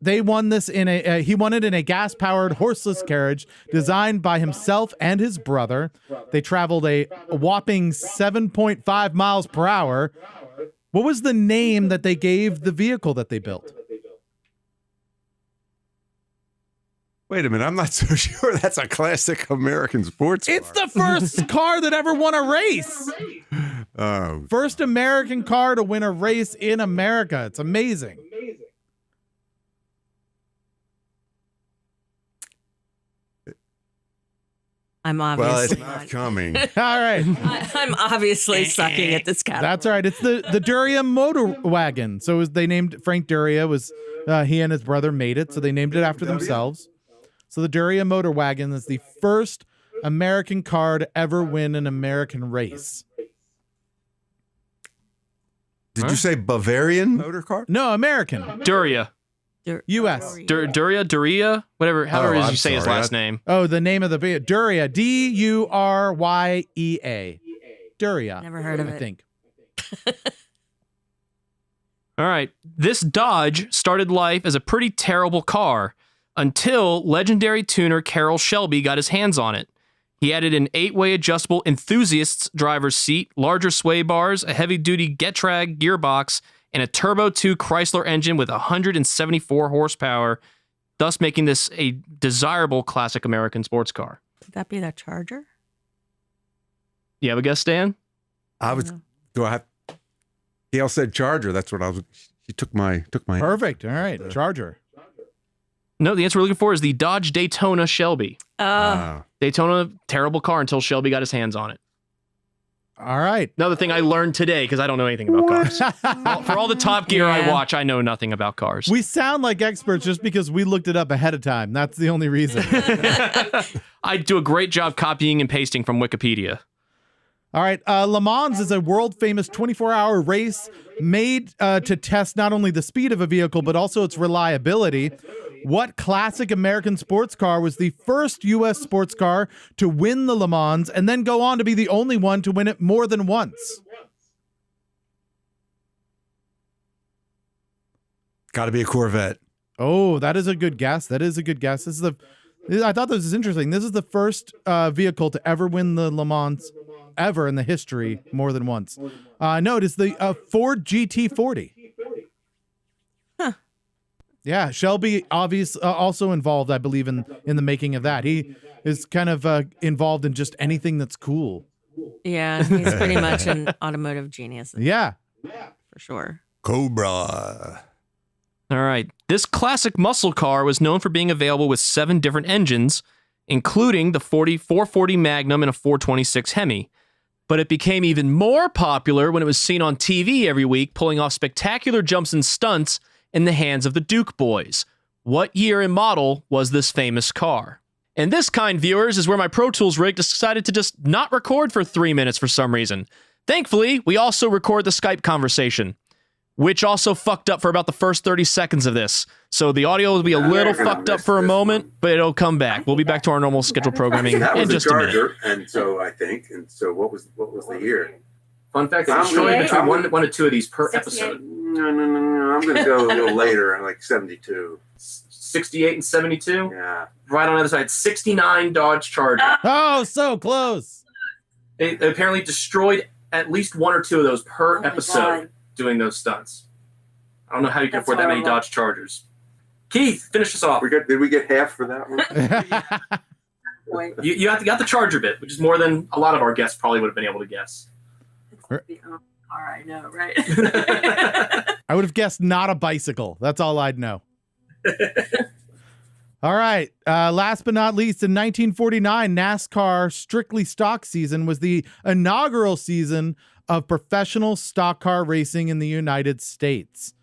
they won this he won it in a gas-powered horseless carriage designed by himself and his brother. They traveled a whopping 7.5 miles per hour. What was the name that they gave the vehicle that they built? Wait a minute, I'm not so sure that's a classic American sports car. It's the first car that ever won a race. Oh, First American car to win a race in America. It's amazing. I'm well, obviously it's not coming. All right. I'm obviously sucking at this category. That's all right. It's the Duria motor wagon. So they named Frank Duria was he and his brother made it, so they named it after themselves. So the Duria motor wagon is the first American car to ever win an American race. Did you say Bavarian motor car? No, American. Duria. U.S. Duria, whatever, however I'm you say his sorry. last name. Oh, the name of the Duria, Duryea, Duria. Never heard of I it. think. All right. This Dodge started life as a pretty terrible car until legendary tuner Carroll Shelby got his hands on it. He added an 8-way adjustable enthusiast's driver's seat, larger sway bars, a heavy-duty Getrag gearbox, and a Turbo 2 Chrysler engine with 174 horsepower, thus making this a desirable classic American sports car. Could that be that Charger? You have a guess, Stan? I was. Do I have? Gail said Charger. That's what I was. He took my. Perfect. All right. Charger. No, the answer we're looking for is the Dodge Daytona Shelby. Daytona, terrible car until Shelby got his hands on it. All right. Another thing I learned today, because I don't know anything about cars. For all the Top Gear I watch, I know nothing about cars. We sound like experts just because we looked it up ahead of time. That's the only reason. I do a great job copying and pasting from Wikipedia. All right. Le Mans is a world famous 24-hour race made to test not only the speed of a vehicle, but also its reliability. What classic American sports car was the first U.S. sports car to win the Le Mans and then go on to be the only one to win it more than once? Got to be a Corvette. Oh, that is a good guess. That is a good guess. I thought this was interesting. This is the first vehicle to ever win the Le Mans ever in the history more than once. No, it is the Ford GT40. Huh. Yeah, Shelby also involved, I believe, in the making of that. He is kind of involved in just anything that's cool. Yeah, he's pretty much an automotive genius. Yeah. For sure. Cobra. All right. This classic muscle car was known for being available with 7 different engines, including the 440 Magnum and a 426 Hemi. But it became even more popular when it was seen on TV every week, pulling off spectacular jumps and stunts in the hands of the Duke boys. What year and model was this famous car? And this, kind viewers, is where my Pro Tools rig decided to just not record for 3 minutes for some reason. Thankfully, we also record the Skype conversation, which also fucked up for about the first 30 seconds of this. So the audio will be a little fucked up for a moment, but it'll come back. We'll be back to our normal scheduled programming in just a minute. And so I think, and so what was the year? Fun fact, they destroyed between one to 2 of these per episode. No. I'm going to go a little later, like 72. 68 and 72? Yeah. Right on the other side, 69 Dodge Charger. Oh, so close. They apparently destroyed at least 1 or 2 of those per episode doing those stunts. I don't know how you can afford that many Dodge Chargers. Keith, finish us off. Did we get half for that one? You got the Charger bit, which is more than a lot of our guests probably would have been able to guess. All right, no, right? I would have guessed not a bicycle. That's all I'd know. All right. Last but not least, in 1949, NASCAR Strictly Stock season was the inaugural season of professional stock car racing in the United States.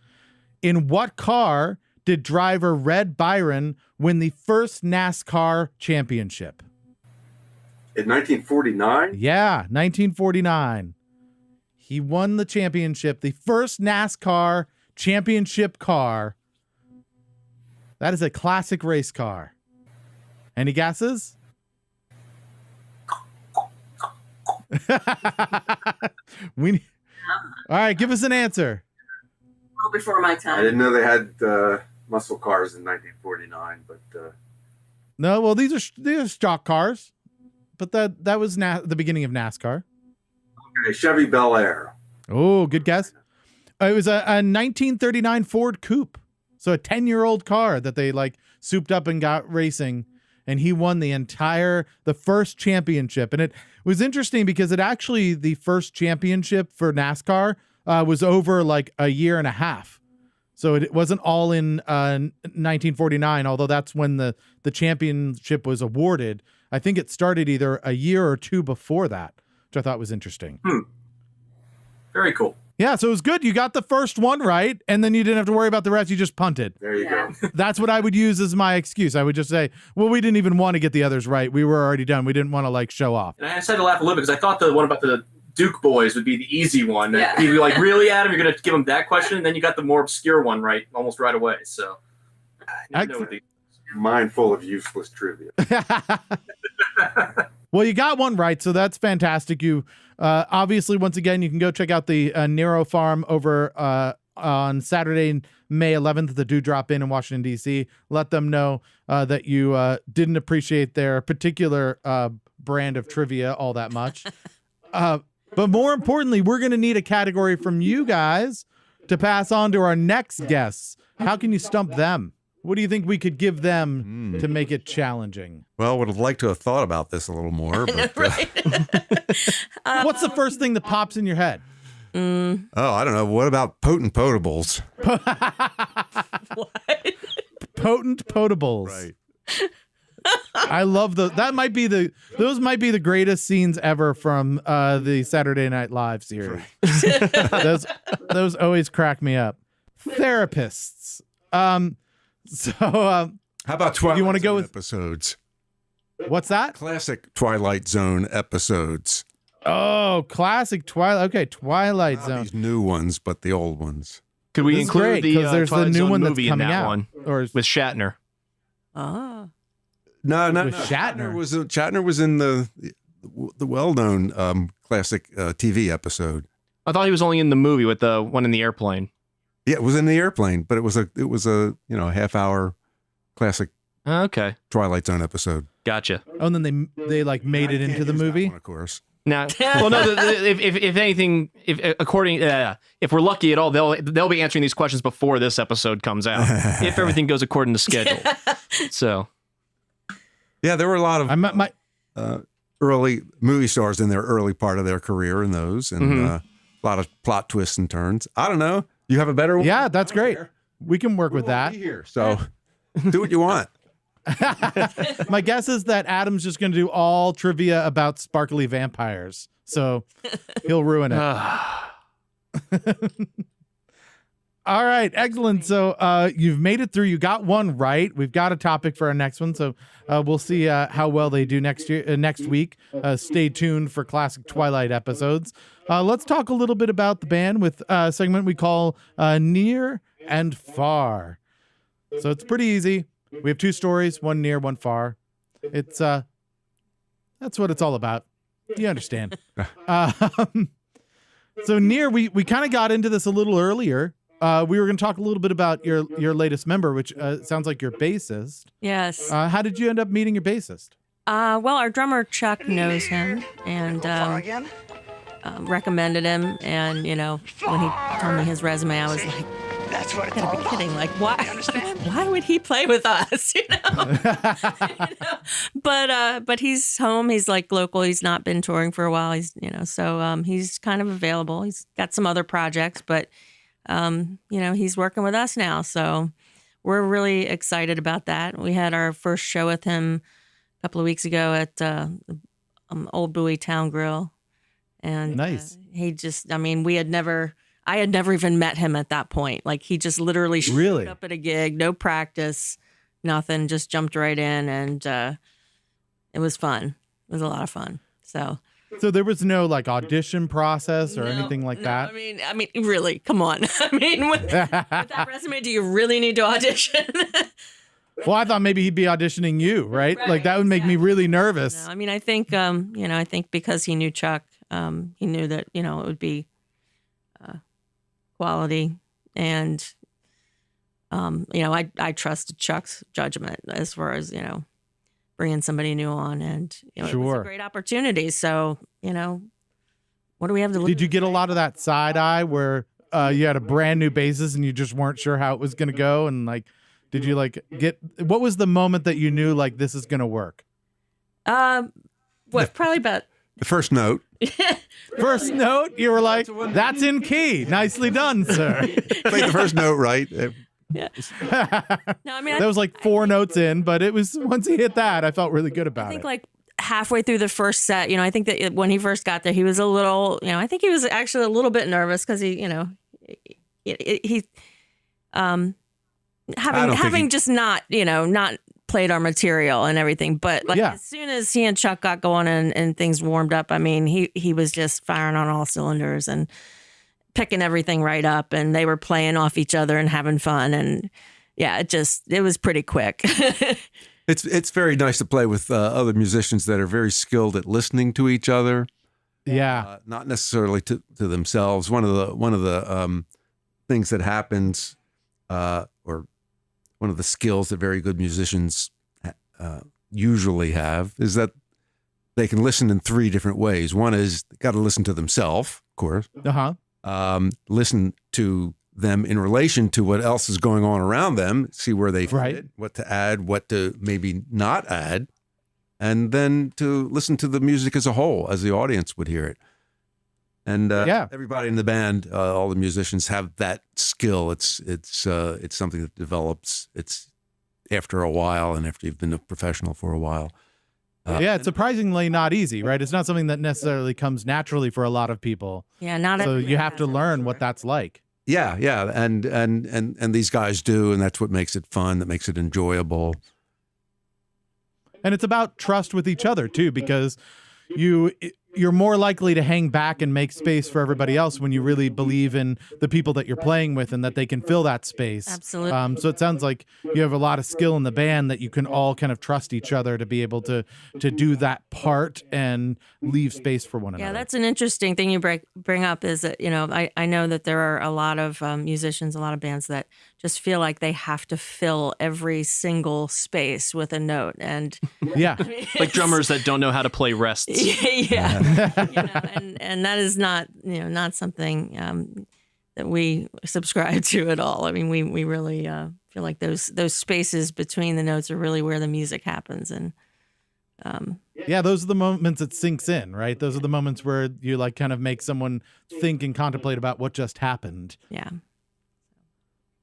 In what car did driver Red Byron win the first NASCAR championship? In 1949? Yeah, 1949. He won the championship, the first NASCAR championship car. That is a classic race car. Any guesses? All right, give us an answer. Well, before my I time. didn't know they had muscle cars in 1949, but No, well, these are stock cars, but that was the beginning of NASCAR. okay, Chevy Bel Air. Oh, good guess. It was a 1939 Ford Coupe, so a 10-year-old car that they souped up and got racing, and he won the first championship. And it was interesting because the first championship for NASCAR was over like a year and a half. So it wasn't all in 1949, although that's when the championship was awarded. I think it started either a year or two before that, which I thought was interesting. Very cool. Yeah, so it was good. You got the first one right, and then you didn't have to worry about the rest. You just punted. There you go. That's what I would use as my excuse. I would just say, well, we didn't even want to get the others right. We were already done. We didn't want to like show off. And I just had to laugh a little bit because I thought the one about the Duke boys would be the easy one. Yeah. You'd be like, really, Adam? You're going to give them that question? And then you got the more obscure one right almost right away. So I never know what Mind full of useless trivia. Well, you got one right, so that's fantastic. You obviously, once again, you can go check out the Nero Farm over on Saturday, May 11th, the Dewdrop Inn in Washington, D.C. Let them know that you didn't appreciate their particular brand of trivia all that much. But more importantly, we're going to need a category from you guys to pass on to our next guests. How can you stump them? What do you think we could give them to make it challenging? Well, would have liked to have thought about this a little more. But, what's the first thing that pops in your head? Oh, I don't know. What about potent potables? What? Potent potables. Right. I love those might be the greatest scenes ever from the Saturday Night Live series. those always crack me up. Therapists. How about Twilight you want to go Zone with episodes? What's that? Classic Twilight Zone episodes. Oh, classic Twilight. Okay, Twilight Not Zone. these new ones, but the old ones. Could we This is include great, the 'cause there's the Twilight new Zone one that's movie coming in that out. one Or with Shatner? Oh. No. With Shatner. Shatner was in the well-known classic TV episode. I thought he was only in the movie with the one in the airplane. Yeah, it was in the airplane, but it was a half-hour classic Okay, Twilight Zone episode. gotcha. Oh, and then they like made it into the movie. One, of course. Now, well, no. If anything, if we're lucky at all, they'll be answering these questions before this episode comes out. If everything goes according to schedule. So, Yeah, there were a lot of I met my early movie stars in their early part of their career in those, and a lot of plot twists and turns. I don't know. You have a better one? Yeah, that's great. We can work with that. Here, so do what you want. My guess is that Adam's just going to do all trivia about sparkly vampires, so he'll ruin it. All right, excellent. So you've made it through. You got one right. We've got a topic for our next one, so we'll see how well they do next week. Stay tuned for classic Twilight episodes. Let's talk a little bit about the band with a segment we call Near and Far. So it's pretty easy. We have two stories, one near, one far. It's that's what it's all about. You understand. So near, we kind of got into this a little earlier. We were going to talk a little bit about your latest member, which sounds like your bassist. Yes. How did you end up meeting your bassist? Well, our drummer Chuck knows him and recommended him. And when he told me his resume, I was like, "That's what it's all about." Kidding! Like, why? Why would he play with us? But he's home. He's like local. He's not been touring for a while. He's so he's kind of available. He's got some other projects, but he's working with us now. So we're really excited about that. We had our first show with him a couple of weeks ago at Old Bowie Town Grill. And nice. I had never even met him at that point. Like he just literally showed up at a gig, no practice, nothing, just jumped right in. And it was fun. It was a lot of fun. So there was no like audition process or anything like that? I mean, really, come on. With that resume, do you really need to audition? Well, I thought maybe he'd be auditioning you, right? Like that would make me really nervous. No, I think, I think because he knew Chuck, he knew that, it would be quality. And, I trusted Chuck's judgment as far as, bringing somebody new on. And, it was a great opportunity. So, what do we have to lose? Did you get a lot of that side eye where you had a brand new bassist and you just weren't sure how it was going to go? And like, Did you like what was the moment that you knew like this is going to work? Probably about The first note. First note, you were like, that's in key. Nicely done, sir. Played the first note right. yeah. No, I mean That was like 4 notes in, but it was once he hit that, I felt really good about I think it. like halfway through the first set, I think that when he first got there, he was a little, I think he was actually a little bit nervous because he, having just not played our material and everything. But like as soon as he and Chuck got going and things warmed up, I mean, he was just firing on all cylinders and picking everything right up, and they were playing off each other and having fun. And yeah, it was pretty quick. It's very nice to play with other musicians that are very skilled at listening to each other. Yeah, not necessarily to themselves. One of the things that happens, or one of the skills that very good musicians usually have, is that they can listen in 3 different ways. One is got to listen to themselves, of course. Listen to them in relation to what else is going on around them, see where they fit, what to add, what to maybe not add, and then to listen to the music as a whole, as the audience would hear it. And everybody in the band, all the musicians have that skill. It's something that develops. It's after a while, and after you've been a professional for a while. It's surprisingly not easy, right? It's not something that necessarily comes naturally for a lot of people. Yeah, not so you have to learn what that's like. Yeah, and these guys do, and that's what makes it fun. That makes it enjoyable. And it's about trust with each other too, because you're more likely to hang back and make space for everybody else when you really believe in the people that you're playing with and that they can fill that space. Absolutely. So it sounds like you have a lot of skill in the band that you can all kind of trust each other to be able to do that part and leave space for one another. Yeah, that's an interesting thing you bring up is that, I know that there are a lot of musicians, a lot of bands that just feel like they have to fill every single space with a note. And yeah, like drummers that don't know how to play rests. Yeah. And that is not something that we subscribe to at all. I mean, we really feel like those spaces between the notes are really where the music happens. And those are the moments it sinks in, right? Those are the moments where you like kind of make someone think and contemplate about what just happened. Yeah.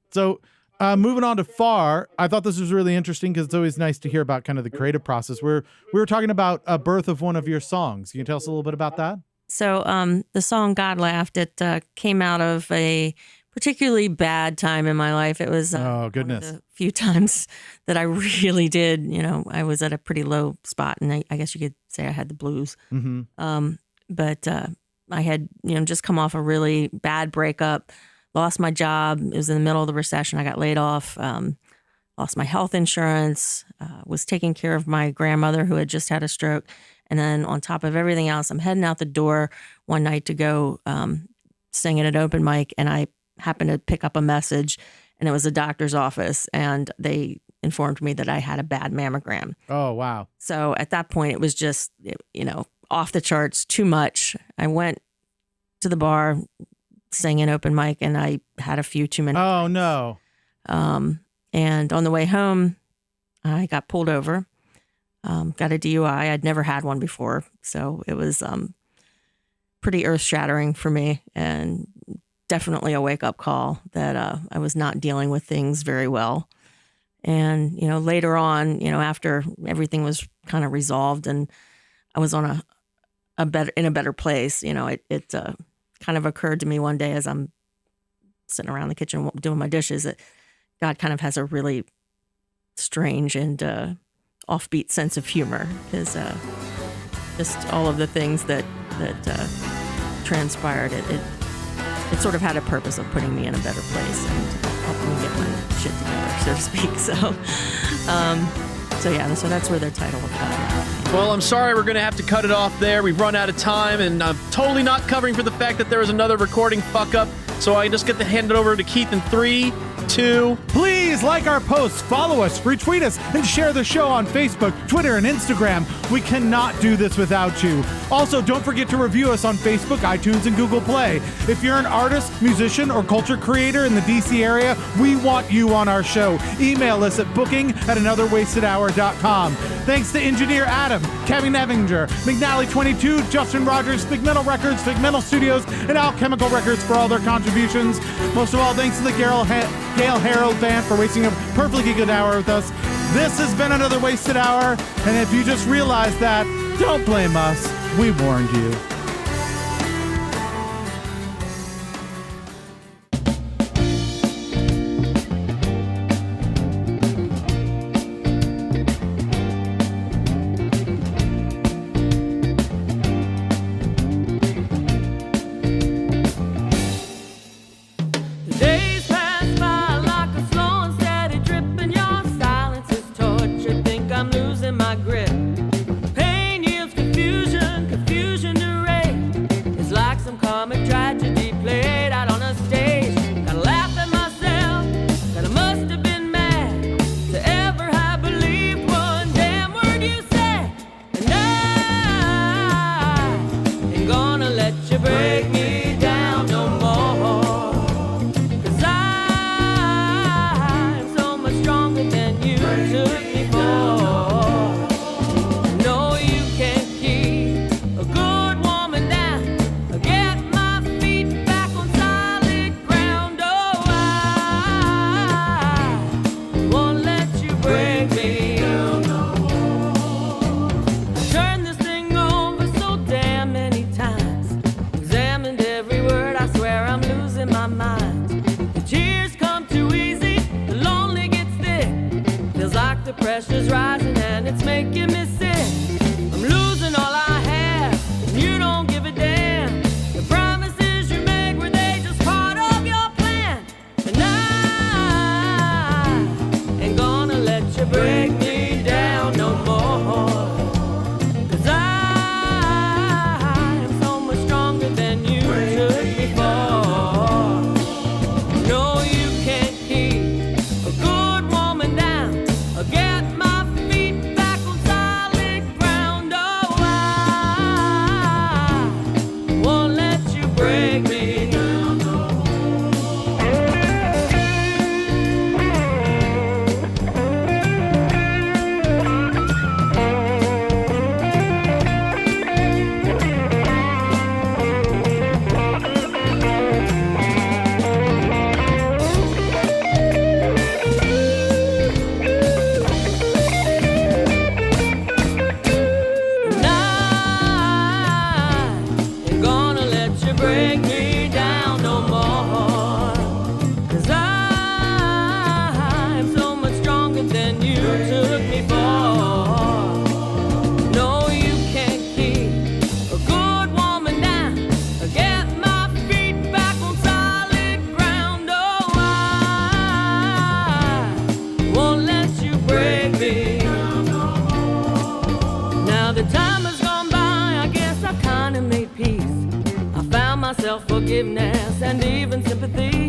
So moving on to Far, I thought this was really interesting because it's always nice to hear about kind of the creative process. We were talking about a birth of one of your songs. Can you tell us a little bit about that? So the song God Laughed, it came out of a particularly bad time in my life. It was oh, one goodness. of the few times that I really did, I was at a pretty low spot, and I guess you could say I had the blues. Mm-hmm. But I had, just come off a really bad breakup. Lost my job. It was in the middle of the recession. I got laid off. Lost my health insurance. Was taking care of my grandmother who had just had a stroke. And then on top of everything else, I'm heading out the door one night to go sing at an open mic. And I happened to pick up a message, and it was a doctor's office. And they informed me that I had a bad mammogram. Oh, wow. So at that point, it was just, off the charts, too much. I went to the bar, sang an open mic, and I had a few too many. Oh, no. And on the way home, I got pulled over, got a DUI. I'd never had one before. So it was pretty earth shattering for me, and definitely a wake up call that I was not dealing with things very well. And, later on, after everything was kind of resolved and I was on a better place, it kind of occurred to me one day as I'm sitting around the kitchen doing my dishes that God kind of has a really strange and offbeat sense of humor, because just all of the things that transpired, it sort of had a purpose of putting me in a better place and helping me get my shit together, so to speak. So that's where the title of that. Well, I'm sorry we're going to have to cut it off there. We've run out of time, and I'm totally not covering for the fact that there was another recording fuck up. So I just get to hand it over to Keith in 3, too. Please like our posts, follow us, retweet us, and share the show on Facebook, Twitter, and Instagram. We cannot do this without you. Also, don't forget to review us on Facebook, iTunes, and Google Play. If you're an artist, musician, or culture creator in the DC area, we want you on our show. Email us at booking@anotherwastedhour.com. Thanks to engineer Adam, Kevin Evinger, McNally22, Justin Rogers, Figmental Records, Figmental Studios, and Alchemical Records for all their contributions. Most of all, thanks to the Gail Harold Band for wasting a perfectly good hour with us. This has been Another Wasted Hour, and if you just realized that, don't blame us. We warned you. Days pass by like a slow and steady dripping. Your silence is torture. Think I'm losing my grip. Pain yields confusion, confusion to rage. It's like some comic tragedy played out on a stage. Gotta laugh at myself, that I must have been mad to ever have believed one damn word you said. And I ain't gonna let you break me down no more. 'Cause I'm so much stronger than you took me for. No, you can't keep a good woman down. Get my feet back on solid ground. Oh, I won't let you break me down. I've turned this thing over so damn many times. Examined every word, I swear I'm losing my mind. The tears come too easy, the lonely gets thick. Feels like the pressure's rising and it's making me sick. I'm losing all I have, and you don't give a damn. The promises you make, were they just part of your plan? And I ain't gonna let you break me down no more. 'Cause I am so much stronger than you took me for. No, you can't keep a good woman down or get my feet back on solid ground. Oh, I won't let you break me down. And I ain't gonna let you break me down no more. 'Cause I'm so much stronger than you took me for. No, you can't keep a good woman down or get my feet back on solid ground. Oh, I won't let you break me. Now the time has gone by, I guess I kinda made peace. I found myself forgiveness and even sympathy.